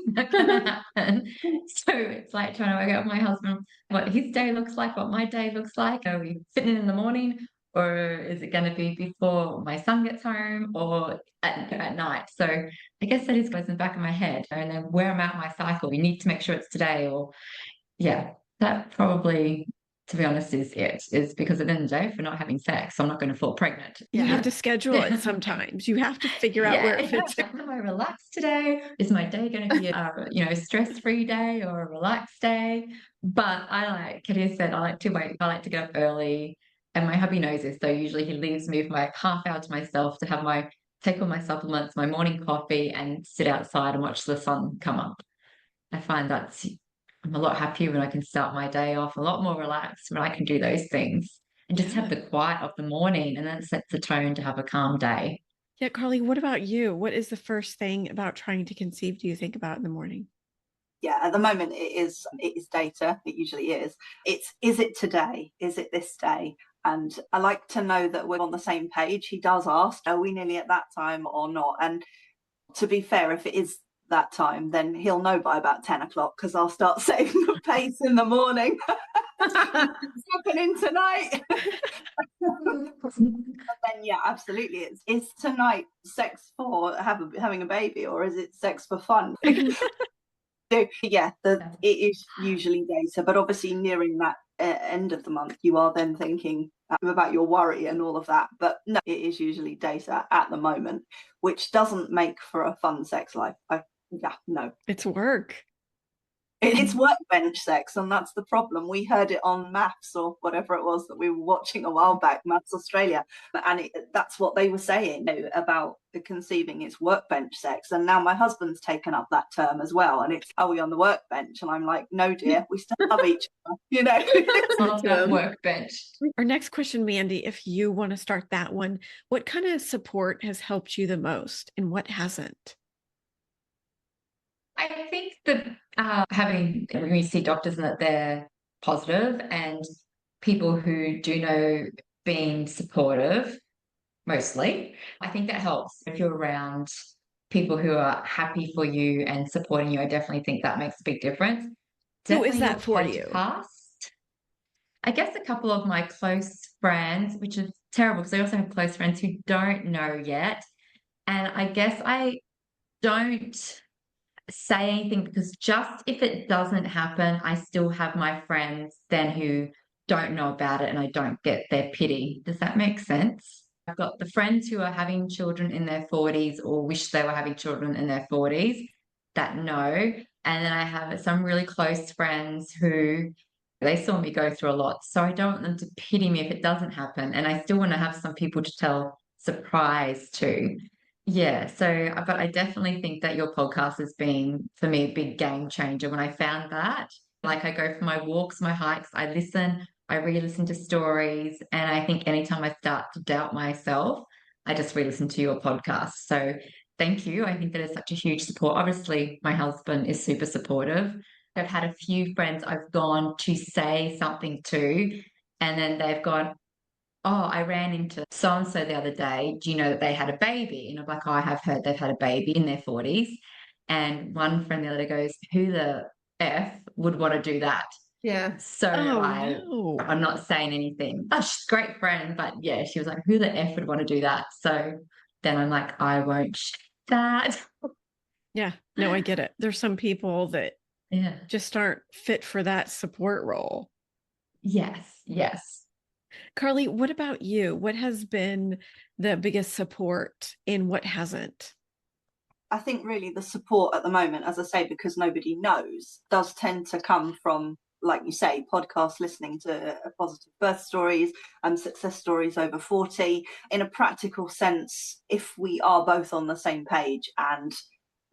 not going to happen. So it's like trying to work out with my husband what his day looks like, what my day looks like. Are we sitting in the morning, or is it going to be before my son gets home, or at night? So I guess that is goes in the back of my head. And then where I'm at in my cycle, we need to make sure it's today, or yeah, that probably, to be honest, is because at the end of the day, if we're not having sex, I'm not going to fall pregnant. You have to schedule it sometimes. You have to figure out where it fits. Am I relaxed today? Is my day going to be a stress-free day or a relaxed day? But I, like Katia said, I like to wait. I like to get up early, and my hubby knows this. So usually he leaves me with my half hour to myself to have take all my supplements, my morning coffee, and sit outside and watch the sun come up. I find I'm a lot happier when I can start my day off a lot more relaxed when I can do those things and just have Yeah. the quiet of the morning, and then it sets the tone to have a calm day. Yeah, Carly, what about you? What is the first thing about trying to conceive do you think about in the morning? Yeah, at the moment it is data. It usually is. Is it today? Is it this day? And I like to know that we're on the same page. He does ask, are we nearly at that time or not? And to be fair, if it is that time, then he'll know by about 10 o'clock, because I'll start setting the pace in the morning. It's happening tonight. Then yeah, absolutely. Is tonight sex for having a baby, or is it sex for fun? So yeah, it is usually data, but obviously nearing that end of the month, you are then thinking about your worry and all of that. But no, it is usually data at the moment, which doesn't make for a fun sex life. No. It's work. It's workbench sex, and that's the problem. We heard it on Maths or whatever it was that we were watching a while back, Maths Australia, and that's what they were saying, about the conceiving. It's workbench sex, and now my husband's taken up that term as well, and it's, are we on the workbench? And I'm like, no, dear, we still love each other, On that workbench. Our next question, Mandy, if you want to start that one, what kind of support has helped you the most and what hasn't? I think that when you see doctors and that they're positive, and people who do know being supportive, mostly, I think that helps. If you're around people who are happy for you and supporting you, I definitely think that makes a big difference. Who is Definitely that your for you? podcast. I guess a couple of my close friends, which is terrible because I also have close friends who don't know yet. And I guess I don't say anything because just if it doesn't happen, I still have my friends then who don't know about it and I don't get their pity. Does that make sense? I've got the friends who are having children in their 40s or wish they were having children in their 40s that know. And then I have some really close friends who they saw me go through a lot. So I don't want them to pity me if it doesn't happen. And I still want to have some people to tell surprise to. Yeah, but I definitely think that your podcast has been, for me, a big game changer. When I found that, like I go for my walks, my hikes, I re-listen to stories, and I think anytime I start to doubt myself, I just re-listen to your podcast. So thank you. I think that is such a huge support. Obviously, my husband is super supportive. I've had a few friends I've gone to say something to, and then they've gone, oh, I ran into so and so the other day. Do you know that they had a baby? And I'm like, oh, I have heard they've had a baby in their 40s. And one friend the other day goes, who the F would want to do that? Yeah. So No. I'm not saying anything. Oh, she's a great friend, but yeah, she was like, who the F would want to do that? So then I'm like, I won't share that. Yeah, no, I get it. There's some people that Yeah. just aren't fit for that support role. Yes, yes. Carly, what about you? What has been the biggest support and what hasn't? I think really the support at the moment, as I say, because nobody knows, does tend to come from, like you say, podcasts, listening to positive birth stories and success stories over 40. In a practical sense, if we are both on the same page and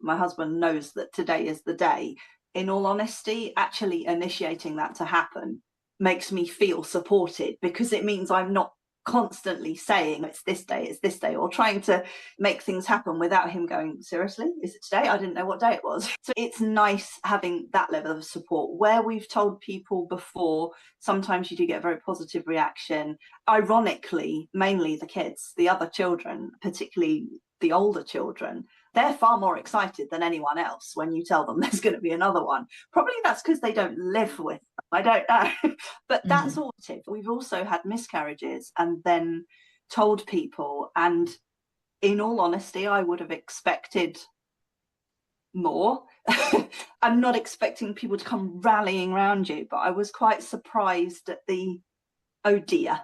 my husband knows that today is the day, in all honesty, actually initiating that to happen makes me feel supported, because it means I'm not constantly saying it's this day, or trying to make things happen without him going, seriously, is it today? I didn't know what day it was. So it's nice having that level of support. Where we've told people before, sometimes you do get a very positive reaction. Ironically, mainly the kids, the other children, particularly the older children, they're far more excited than anyone else when you tell them there's going to be another one. Probably that's because they don't live with them. I don't know. But that's all. We've also had miscarriages and then told people. And in all honesty, I would have expected more. I'm not expecting people to come rallying around you, but I was quite surprised at the, oh dear.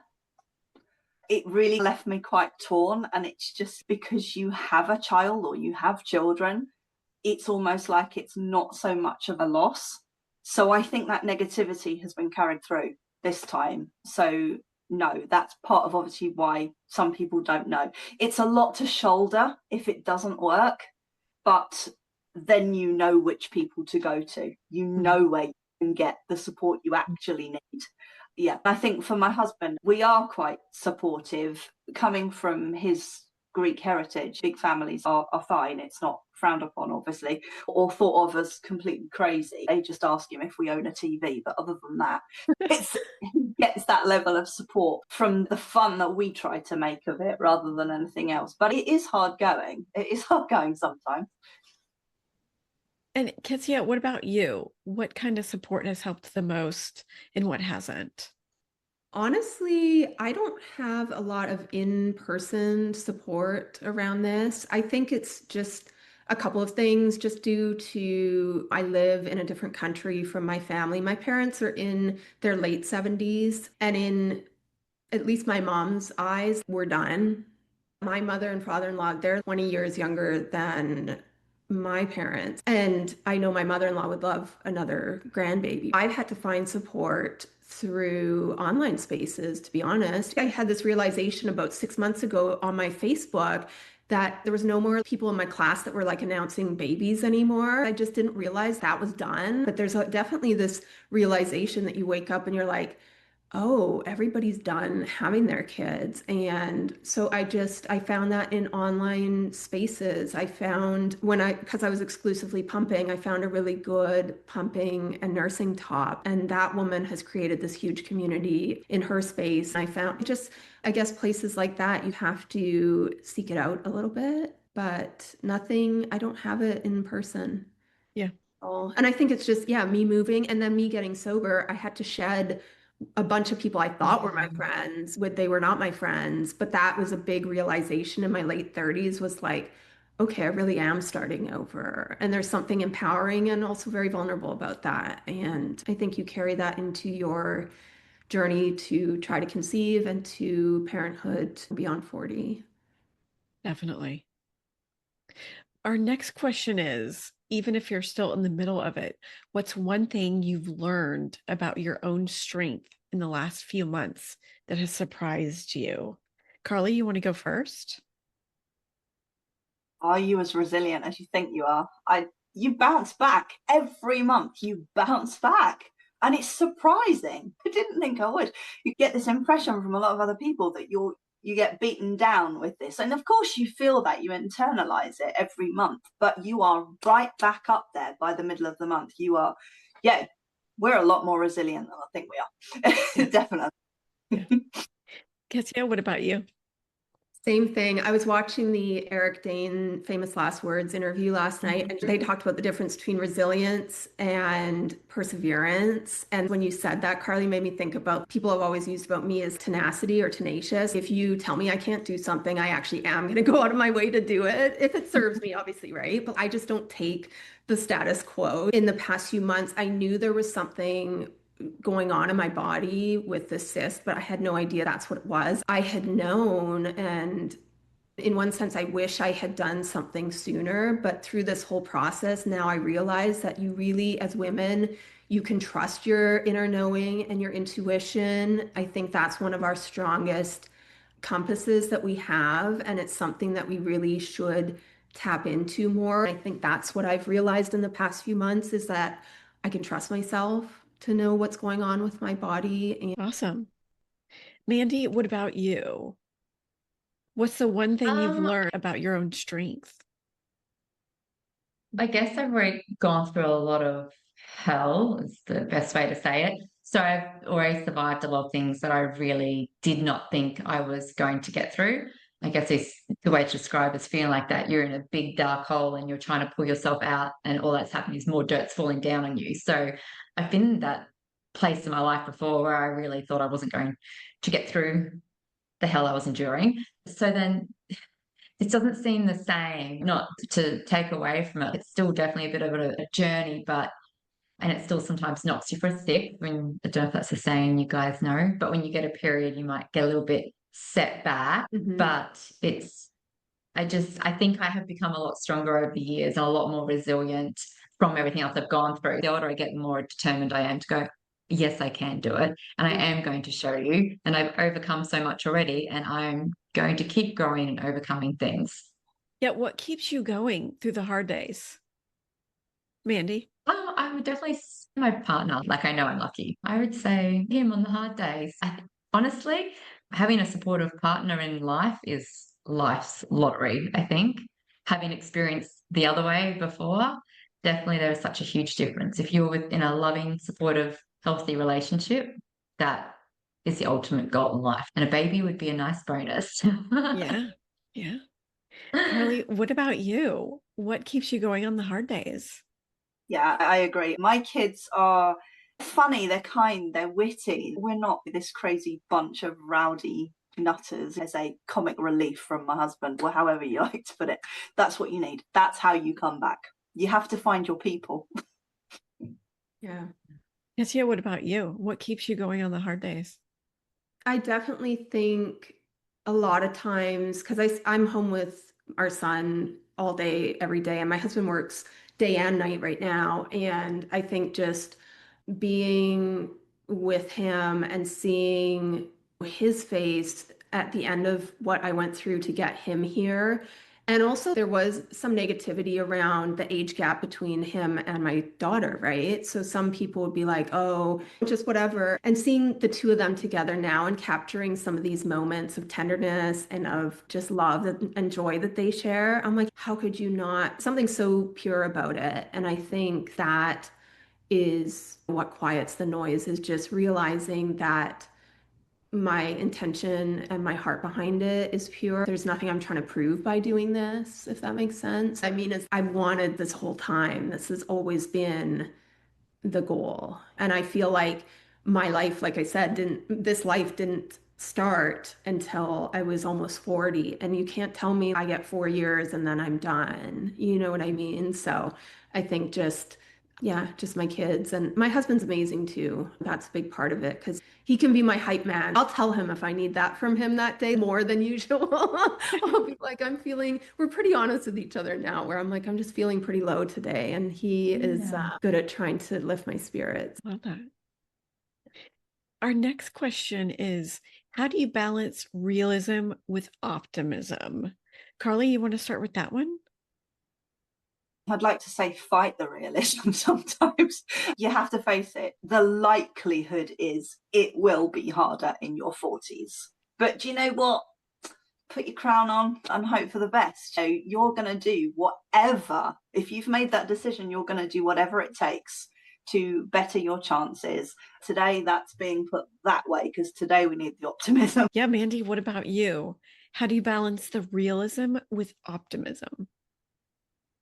It really left me quite torn. And it's just because you have a child or you have children, it's almost like it's not so much of a loss. So I think that negativity has been carried through this time. So no, that's part of obviously why some people don't know. It's a lot to shoulder if it doesn't work, but then you know which people to go to. You know where you can get the support you actually need. Yeah, I think for my husband, we are quite supportive. Coming from his Greek heritage, big families are fine. It's not frowned upon, obviously, or thought of as completely crazy. They just ask him if we own a TV. But other than that, he gets that level of support from the fun that we try to make of it rather than anything else. But it is hard going. It is hard going sometimes. And Kezia, what about you? What kind of support has helped the most and what hasn't? Honestly, I don't have a lot of in-person support around this. I think it's just a couple of things, just due to I live in a different country from my family. My parents are in their late 70s, and in at least my mom's eyes, we're done. My mother and father-in-law, they're 20 years younger than my parents. And I know my mother-in-law would love another grandbaby. I've had to find support through online spaces, to be honest. I had this realization about 6 months ago on my Facebook that there was no more people in my class that were like announcing babies anymore. I just didn't realize that was done. But there's definitely this realization that you wake up and you're like, oh, everybody's done having their kids. And so I found that in online spaces. I found because I was exclusively pumping, I found a really good pumping and nursing top. And that woman has created this huge community in her space. I found just, I guess, places like that, you have to seek it out a little bit, but nothing, I don't have it in person. Yeah. And I think it's just, yeah, me moving and then me getting sober. I had to shed a bunch of people I thought were my friends, they were not my friends. But that was a big realization in my late 30s, was like, okay, I really am starting over. And there's something empowering and also very vulnerable about that. And I think you carry that into your journey to try to conceive and to parenthood beyond 40. Definitely. Our next question is, even if you're still in the middle of it, what's one thing you've learned about your own strength in the last few months that has surprised you? Carly, you want to go first? Are you as resilient as you think you are? You bounce back every month. You bounce back. And it's surprising. I didn't think I would. You get this impression from a lot of other people that you get beaten down with this. And of course you feel that, you internalize it every month, but you are right back up there by the middle of the month. You are, yeah, we're a lot more resilient than I think we are. Definitely. Yeah. Kezia, what about you? Same thing. I was watching the Eric Dane Famous Last Words interview last night, and they talked about the difference between resilience and perseverance. And when you said that, Carly, made me think about people have always used about me as tenacity or tenacious. If you tell me I can't do something, I actually am going to go out of my way to do it if it serves me, obviously, right? But I just don't take the status quo. In the past few months, I knew there was something going on in my body with the cyst, but I had no idea that's what it was. I had known, and in one sense, I wish I had done something sooner, but through this whole process, now I realize that you really, as women, you can trust your inner knowing and your intuition. I think that's one of our strongest compasses that we have, and it's something that we really should tap into more. I think that's what I've realized in the past few months, is that I can trust myself to know what's going on with my body. Awesome. Mandy, what about you? What's the one thing you've learned about your own strength? I guess I've already gone through a lot of hell, is the best way to say it. So I've already survived a lot of things that I really did not think I was going to get through. I guess it's the way to describe is feeling like that you're in a big dark hole and you're trying to pull yourself out, and all that's happening is more dirt's falling down on you. So I've been in that place in my life before where I really thought I wasn't going to get through the hell I was enduring. So then it doesn't seem the same, not to take away from it. It's still definitely a bit of a journey, and it still sometimes knocks you for a six. When, I don't know if that's the saying, you guys know, but when you get a period, you might get a little bit set back. But I think I have become a lot stronger over the years and a lot more resilient from everything else I've gone through. The older I get, the more determined I am to go, yes, I can do it. And I am going to show you. And I've overcome so much already. And I'm going to keep growing and overcoming things. Yeah, what keeps you going through the hard days? Mandy? I would definitely my partner. Like I know I'm lucky. I would say him on the hard days. Honestly, having a supportive partner in life is life's lottery. I think having experienced the other way before, definitely there is such a huge difference. If you're within a loving, supportive, healthy relationship, that is the ultimate goal in life. And a baby would be a nice bonus. Yeah. Yeah. Carly, what about you? What keeps you going on the hard days? Yeah, I agree. My kids are funny, they're kind, they're witty. We're not this crazy bunch of rowdy nutters as a comic relief from my husband, or however you like to put it. That's what you need. That's how you come back. You have to find your people. Yeah. Kezia, what about you? What keeps you going on the hard days? I definitely think a lot of times, because I'm home with our son all day, every day, and my husband works day and night right now. And I think just being with him and seeing his face at the end of what I went through to get him here. And also, there was some negativity around the age gap between him and my daughter, right? So, some people would be like, oh, just whatever. And seeing the two of them together now and capturing some of these moments of tenderness and of just love and joy that they share, I'm like, how could you not? Something so pure about it. And I think that is what quiets the noise, is just realizing that my intention and my heart behind it is pure. There's nothing I'm trying to prove by doing this, if that makes sense. I mean, I wanted this whole time. This has always been the goal. And I feel like my life, like I said, this life didn't start until I was almost 40. And you can't tell me I get 4 years and then I'm done. You know what I mean? So I think yeah, just my kids. And my husband's amazing too. That's a big part of it because he can be my hype man. I'll tell him if I need that from him that day more than usual. I'll be like, we're pretty honest with each other now, where I'm like, I'm just feeling pretty low today. And he is good at trying to lift my spirits. Love that. Our next question is, how do you balance realism with optimism? Carly, you want to start with that one? I'd like to say fight the realism sometimes. You have to face it. The likelihood is it will be harder in your 40s. But do you know what? Put your crown on and hope for the best. So you're going to do whatever, if you've made that decision, you're going to do whatever it takes to better your chances. Today, that's being put that way because today we need the optimism. Yeah, Mandy, what about you? How do you balance the realism with optimism?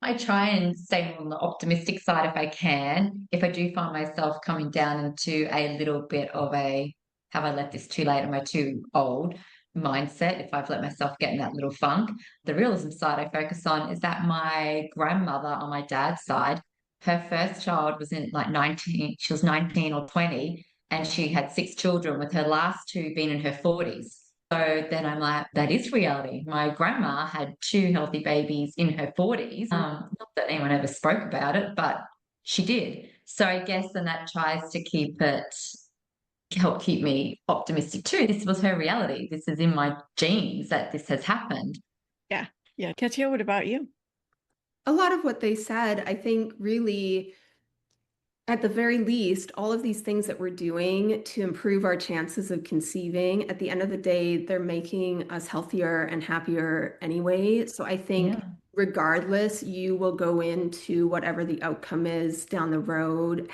I try and stay on the optimistic side if I can. If I do find myself coming down into a little bit of a have I left this too late? Am I too old mindset? If I've let myself get in that little funk, the realism side I focus on is that my grandmother on my dad's side, her first child was in like 19, she was 19 or 20, and she had 6 children, with her last two being in her 40s. So then I'm like, that is reality. My grandma had 2 healthy babies in her 40s. Not that anyone ever spoke about it, but she did. So I guess then that tries to help keep me optimistic too. This was her reality. This is in my genes that this has happened. Yeah. Yeah. Kezia, what about you? A lot of what they said, I think really, at the very least, all of these things that we're doing to improve our chances of conceiving, at the end of the day, they're making us healthier and happier anyway. So I think regardless, you will go into whatever the outcome is down the road,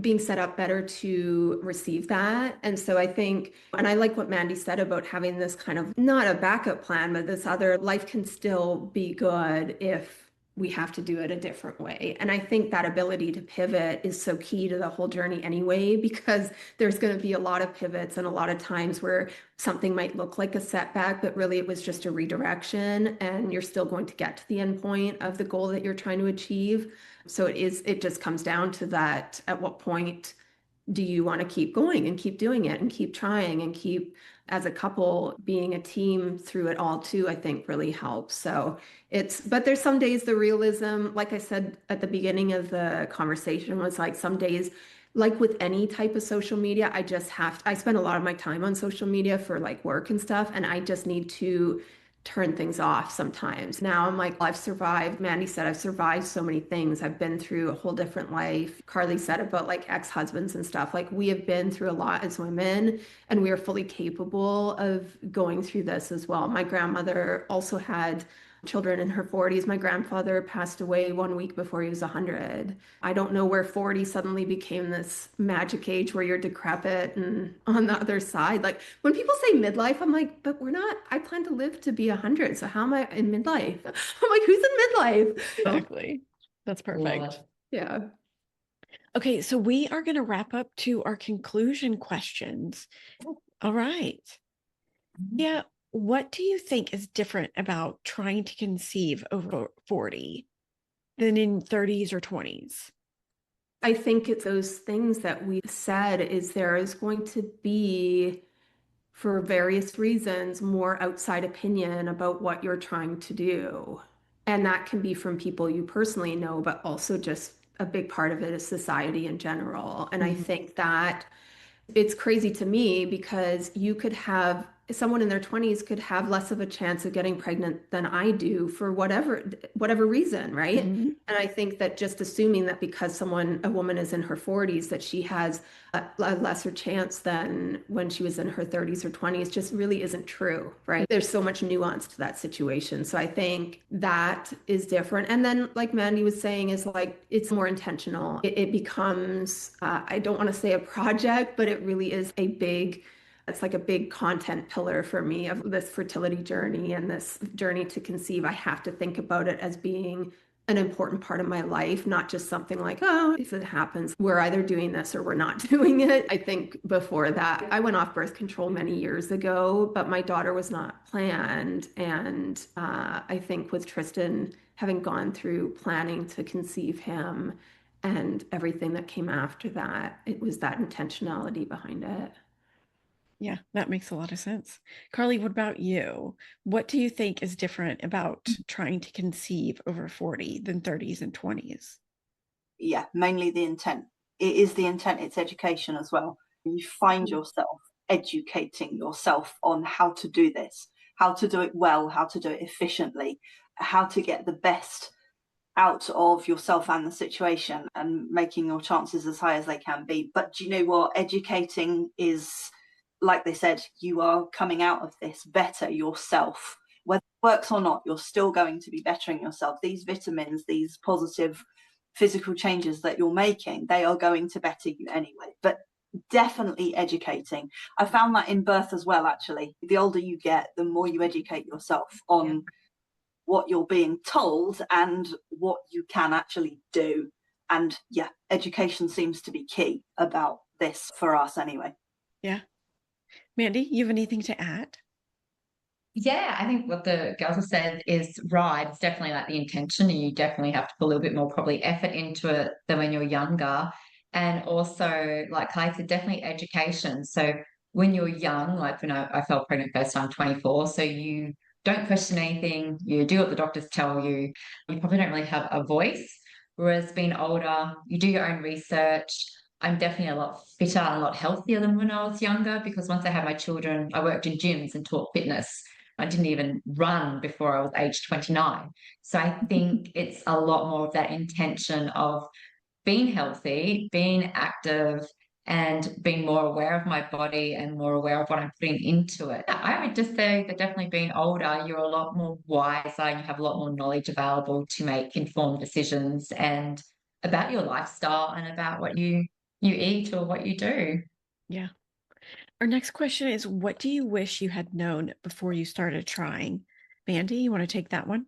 being set up better to receive that. And so I think, and I like what Mandy said about having this kind of not a backup plan, but this other life can still be good if we have to do it a different way. And I think that ability to pivot is so key to the whole journey anyway, because there's going to be a lot of pivots and a lot of times where something might look like a setback, but really it was just a redirection and you're still going to get to the end point of the goal that you're trying to achieve. So it just comes down to that. At what point do you want to keep going and keep doing it and keep trying and keep, as a couple, being a team through it all too, I think really helps. So but there's some days the realism, like I said at the beginning of the conversation, was like some days, like with any type of social media, I spend a lot of my time on social media for like work and stuff, and I just need to turn things off sometimes. Now I'm like, I've survived. Mandy said, I've survived so many things. I've been through a whole different life. Carly said about like ex-husbands and stuff. Like we have been through a lot as women, and we are fully capable of going through this as well. My grandmother also had children in her 40s. My grandfather passed away 1 week before he was 100. I don't know where 40 suddenly became this magic age where you're decrepit and on the other side. Like when people say midlife, I'm like, but we're not, I plan to live to be 100. So how am I in midlife? I'm like, who's in midlife? Exactly. That's perfect. Love it. Yeah. Okay, so we are going to wrap up to our conclusion questions. All right. Yeah. What do you think is different about trying to conceive over 40 than in 30s or 20s? I think it's those things that we said is there is going to be, for various reasons, more outside opinion about what you're trying to do. And that can be from people you personally know, but also just a big part of it is society in general. And I think that it's crazy to me because you could have someone in their 20s could have less of a chance of getting pregnant than I do for whatever reason, right? Mhm. And I think that just assuming that because a woman is in her 40s, that she has a lesser chance than when she was in her 30s or 20s just really isn't true, right? There's so much nuance to that situation. So I think that is different. And then, like Mandy was saying, is like it's more intentional. It becomes, I don't want to say a project, but it really is it's like a big content pillar for me of this fertility journey and this journey to conceive. I have to think about it as being an important part of my life, not just something like, oh, if it happens, we're either doing this or we're not doing it. I think before that, I went off birth control many years ago, but my daughter was not planned. And I think with Tristan having gone through planning to conceive him and everything that came after that, it was that intentionality behind it. Yeah, that makes a lot of sense. Carly, what about you? What do you think is different about trying to conceive over 40 than 30s and 20s? Yeah, mainly the intent. It is the intent, it's education as well. You find yourself educating yourself on how to do this, how to do it well, how to do it efficiently, how to get the best out of yourself and the situation and making your chances as high as they can be. But do you know what? Educating is, like they said, you are coming out of this better yourself. Whether it works or not, you're still going to be bettering yourself. These vitamins, these positive physical changes that you're making, they are going to better you anyway. But definitely educating. I found that in birth as well, actually. The older you get, the more you educate yourself on what you're being told and what you can actually do. And yeah, education seems to be key about this for us anyway. Yeah. Mandy, you have anything to add? Yeah, I think what the girls have said is right. It's definitely like the intention, and you definitely have to put a little bit more probably effort into it than when you're younger. And also, like I said, definitely education. So when you're young, like when I fell pregnant first time, 24, so you don't question anything, you do what the doctors tell you. You probably don't really have a voice. Whereas being older, you do your own research. I'm definitely a lot fitter and a lot healthier than when I was younger because once I had my children, I worked in gyms and taught fitness. I didn't even run before I was age 29. So I think it's a lot more of that intention of being healthy, being active, and being more aware of my body and more aware of what I'm putting into it. I would just say that definitely being older, you're a lot more wiser, you have a lot more knowledge available to make informed decisions and about your lifestyle and about what you eat or what you do. Yeah. Our next question is, what do you wish you had known before you started trying? Mandy, you want to take that one?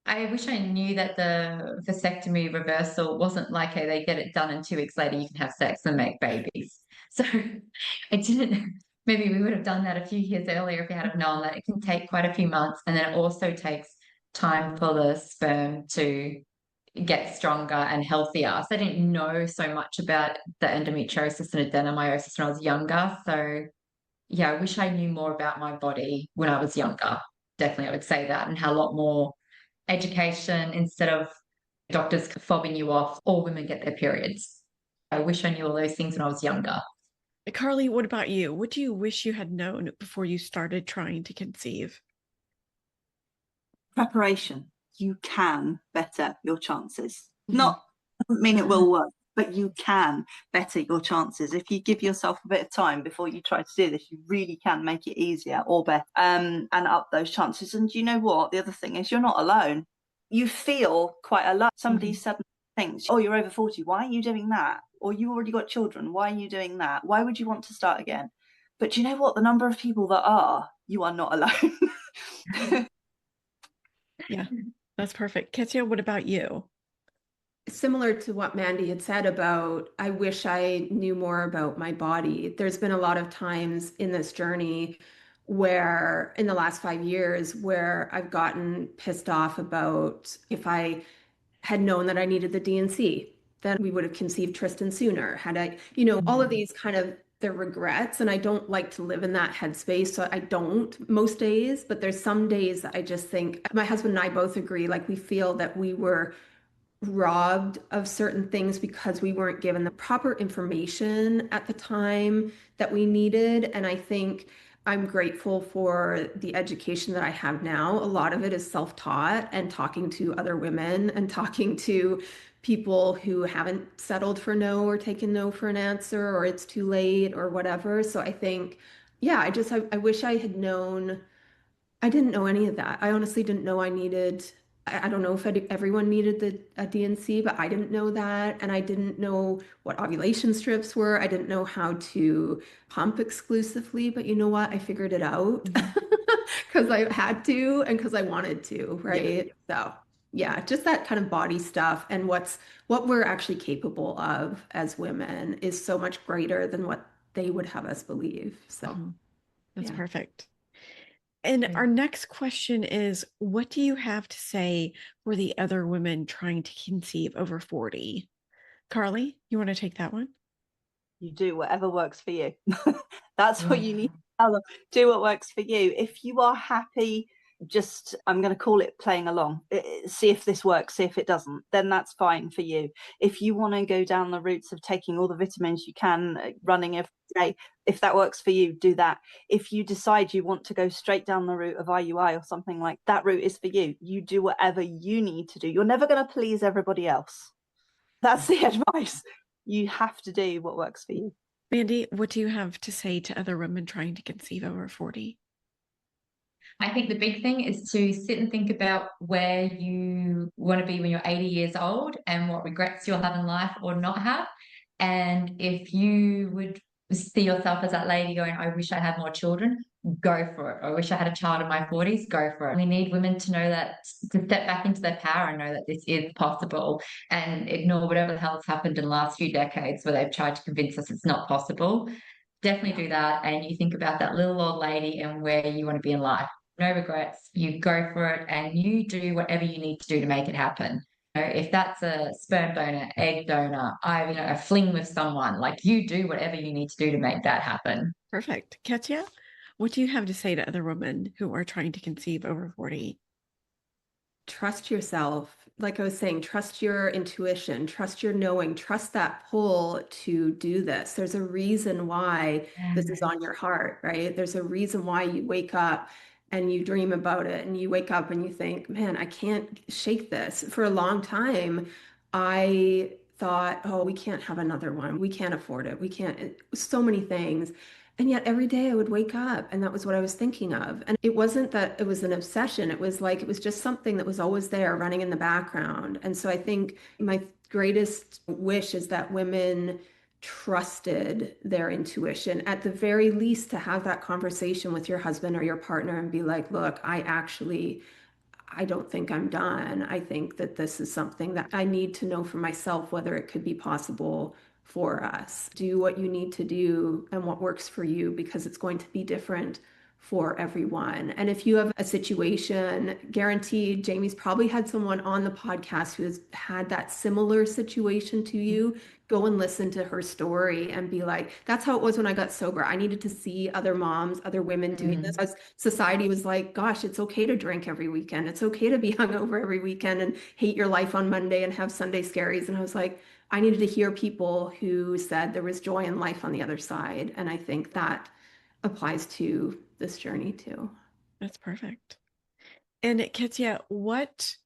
I wish I knew that the vasectomy reversal wasn't like, hey, they get it done and 2 weeks later you can have sex and make babies. So I didn't, maybe we would have done that a few years earlier if we had have known that it can take quite a few months. And then it also takes time for the sperm to get stronger and healthier. So I didn't know so much about the endometriosis and adenomyosis when I was younger. So yeah, I wish I knew more about my body when I was younger. Definitely, I would say that and how a lot more education instead of doctors fobbing you off. All women get their periods. I wish I knew all those things when I was younger. Carly, what about you? What do you wish you had known before you started trying to conceive? preparation. You can better your chances. Not doesn't mean it will work, but you can better your chances. If you give yourself a bit of time before you try to do this, you really can make it easier or better, and up those chances. And you know what? The other thing is, you're not alone. You feel quite alone. Somebody suddenly thinks, oh, you're over 40. Why are you doing that? Or you already got children. Why are you doing that? Why would you want to start again? But do you know what? The number of people that are, you are not alone. Yeah, that's perfect. Kezia, what about you? Similar to what Mandy had said about, I wish I knew more about my body. There's been a lot of times in this journey where, in the last 5 years, where I've gotten pissed off about if I had known that I needed the DNC, then we would have conceived Tristan sooner. Had I, all of these kind of the regrets, and I don't like to live in that headspace, so I don't most days, but there's some days that I just think, my husband and I both agree, like we feel that we were robbed of certain things because we weren't given the proper information at the time that we needed. And I think I'm grateful for the education that I have now. A lot of it is self-taught and talking to other women and talking to people who haven't settled for no or taken no for an answer, or it's too late or whatever. So I think, yeah, I wish I had known. I didn't know any of that. I honestly didn't know I needed, I don't know if everyone needed a DNC, but I didn't know that. And I didn't know what ovulation strips were. I didn't know how to pump exclusively, but you know what? I figured it out because I had to and because I wanted to, right? So yeah, just that kind of body stuff and what we're actually capable of as women is so much greater than what they would have us believe. So That's yeah. perfect. And our next question is, what do you have to say for the other women trying to conceive over 40? Carly, you want to take that one? You do whatever works for you. That's what you need to tell them. Do what works for you. If you are happy, just, I'm going to call it playing along. See if this works, see if it doesn't, then that's fine for you. If you want to go down the routes of taking all the vitamins you can, running every day, if that works for you, do that. If you decide you want to go straight down the route of IUI or something like that, route is for you. You do whatever you need to do. You're never going to please everybody else. That's the advice. You have to do what works for you. Mandy, what do you have to say to other women trying to conceive over 40? I think the big thing is to sit and think about where you want to be when you're 80 years old and what regrets you'll have in life or not have. And if you would see yourself as that lady going, I wish I had more children, go for it. I wish I had a child in my 40s, go for it. We need women to know that, to step back into their power and know that this is possible and ignore whatever the hell has happened in the last few decades where they've tried to convince us it's not possible. Definitely do that. And you think about that little old lady and where you want to be in life. No regrets. You go for it and you do whatever you need to do to make it happen. If that's a sperm donor, egg donor, a fling with someone, like you do whatever you need to do to make that happen. Perfect. Kezia, what do you have to say to other women who are trying to conceive over 40? Trust yourself. Like I was saying, trust your intuition, trust your knowing, trust that pull to do this. There's a reason why this is on your heart, right? There's a reason why you wake up and you dream about it and you wake up and you think, man, I can't shake this. For a long time, I thought, oh, we can't have another one. We can't afford it. We can't, so many things. And yet every day I would wake up and that was what I was thinking of. And it wasn't that it was an obsession. It was like, it was just something that was always there running in the background. And so I think my greatest wish is that women trusted their intuition, at the very least, to have that conversation with your husband or your partner and be like, look, I don't think I'm done. I think that this is something that I need to know for myself whether it could be possible for us. Do what you need to do and what works for you because it's going to be different for everyone. And if you have a situation, guaranteed, Jamie's probably had someone on the podcast who has had that similar situation to you. Go and listen to her story and be like, that's how it was when I got sober. I needed to see other moms, other women doing this. As society was like, gosh, it's okay to drink every weekend. It's okay to be hungover every weekend and hate your life on Monday and have Sunday scaries. And I was like, I needed to hear people who said there was joy in life on the other side. And I think that applies to this journey too. That's perfect. And Kezia, what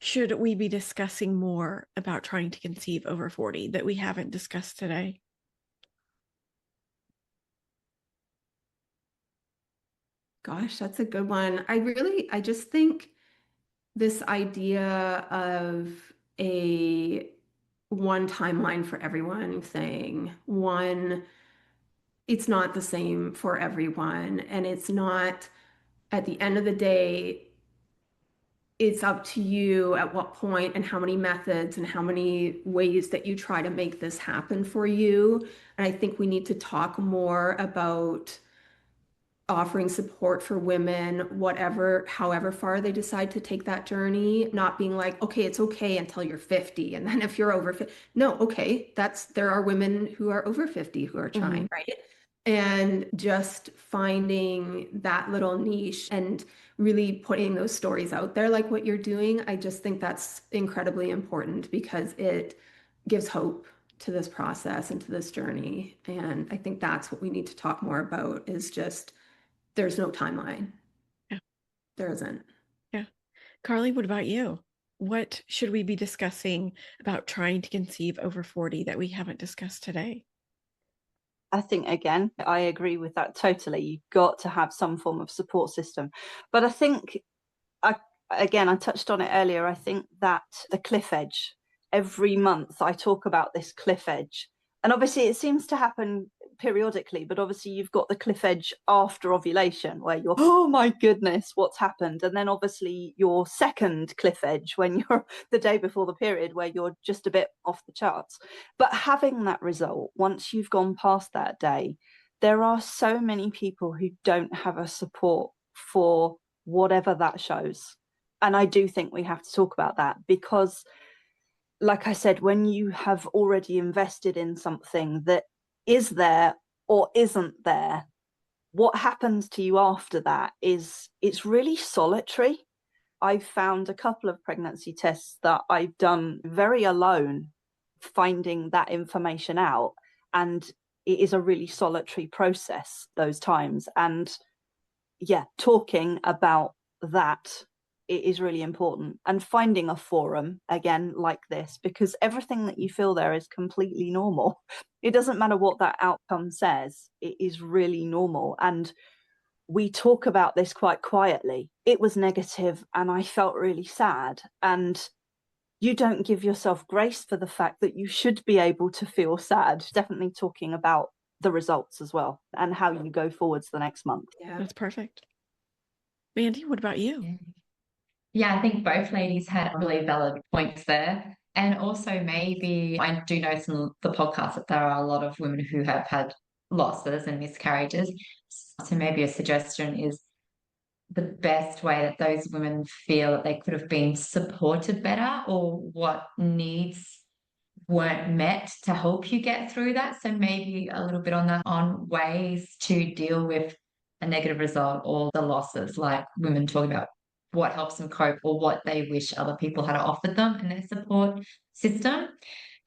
should we be discussing more about trying to conceive over 40 that we haven't discussed today? Gosh, that's a good one. I just think this idea of a one timeline for everyone thing, it's not the same for everyone. And it's not, at the end of the day, it's up to you at what point and how many methods and how many ways that you try to make this happen for you. And I think we need to talk more about offering support for women, however far they decide to take that journey, not being like, okay, it's okay until you're 50. And then if you're over 50, no, okay, there are women who are over 50 who are trying, right? And just finding that little niche and really putting those stories out there, like what you're doing, I just think that's incredibly important because it gives hope to this process and to this journey. And I think that's what we need to talk more about is just there's no timeline. Yeah. There isn't. Yeah. Carly, what about you? What should we be discussing about trying to conceive over 40 that we haven't discussed today? I think, again, I agree with that totally. You've got to have some form of support system. But I think, I touched on it earlier, I think that the cliff edge, every month I talk about this cliff edge. And obviously it seems to happen periodically, but obviously you've got the cliff edge after ovulation where you're, oh my goodness, what's happened? And then obviously your second cliff edge when you're the day before the period where you're just a bit off the charts. But having that result, once you've gone past that day, there are so many people who don't have a support for whatever that shows. And I do think we have to talk about that because, like I said, when you have already invested in something that is there or isn't there, what happens to you after that it's really solitary. I've found a couple of pregnancy tests that I've done very alone, finding that information out. And it is a really solitary process those times. And yeah, talking about that, it is really important, and finding a forum again like this, because everything that you feel there is completely normal. It doesn't matter what that outcome says, it is really normal. And we talk about this quite quietly. It was negative and I felt really sad, and you don't give yourself grace for the fact that you should be able to feel sad. Definitely talking about the results as well and how you go forwards the next month. Yeah. That's perfect. Mandy, what about you? Yeah, I think both ladies had really valid points there. And also maybe I do know from the podcast that there are a lot of women who have had losses and miscarriages. So maybe a suggestion is the best way that those women feel that they could have been supported better or what needs weren't met to help you get through that. So maybe a little bit on ways to deal with a negative result or the losses, like women talking about what helps them cope or what they wish other people had offered them in their support system.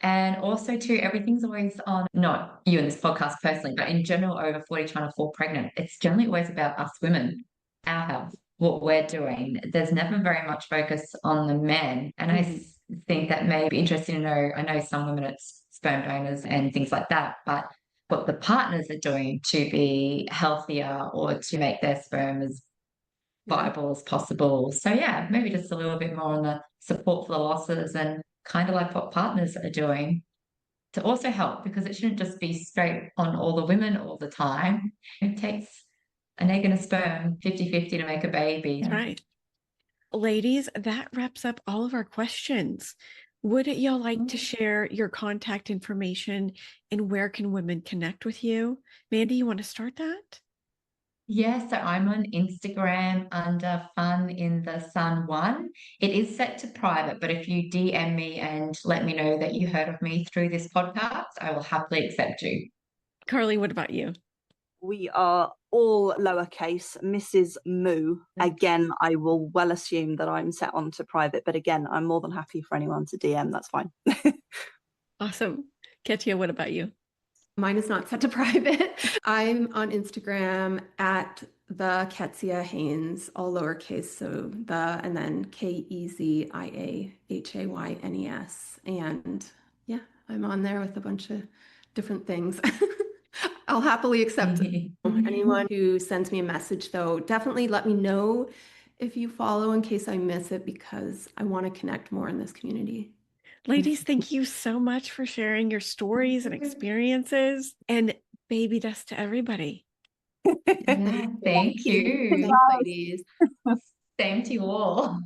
And also too, everything's always on, not you in this podcast personally, but in general over 40 trying to fall pregnant. It's generally always about us women, our health, what we're doing. There's never very much focus on the men. And I think that may be interesting to know. I know some women it's sperm donors and things like that, but what the partners are doing to be healthier or to make their sperm as viable as possible. So yeah, maybe just a little bit more on the support for the losses and kind of like what partners are doing to also help, because it shouldn't just be straight on all the women all the time. It takes an egg and a sperm 50-50 to make a baby. That's right. Ladies, that wraps up all of our questions. Would y'all like to share your contact information and where can women connect with you? Mandy, you want to start that? Yeah, so I'm on Instagram under Fun in the Sun One. It is set to private, but if you DM me and let me know that you heard of me through this podcast, I will happily accept you. Carly, what about you? We are all lowercase, Mrs. Moo. Again, I will well assume that I'm set on to private, but again, I'm more than happy for anyone to DM. That's fine. Awesome. Kezia, what about you? Mine is not set to private. I'm on Instagram at the Kezia Haynes, all lowercase, so the and then KEZIAHAYNES. And yeah, I'm on there with a bunch of different things. I'll happily accept anyone who sends me a message, though. Definitely let me know if you follow in case I miss it, because I want to connect more in this community. Ladies, thank you so much for sharing your stories and experiences, and baby dust to everybody. Yeah, thank you. Thanks, ladies. Same to you all.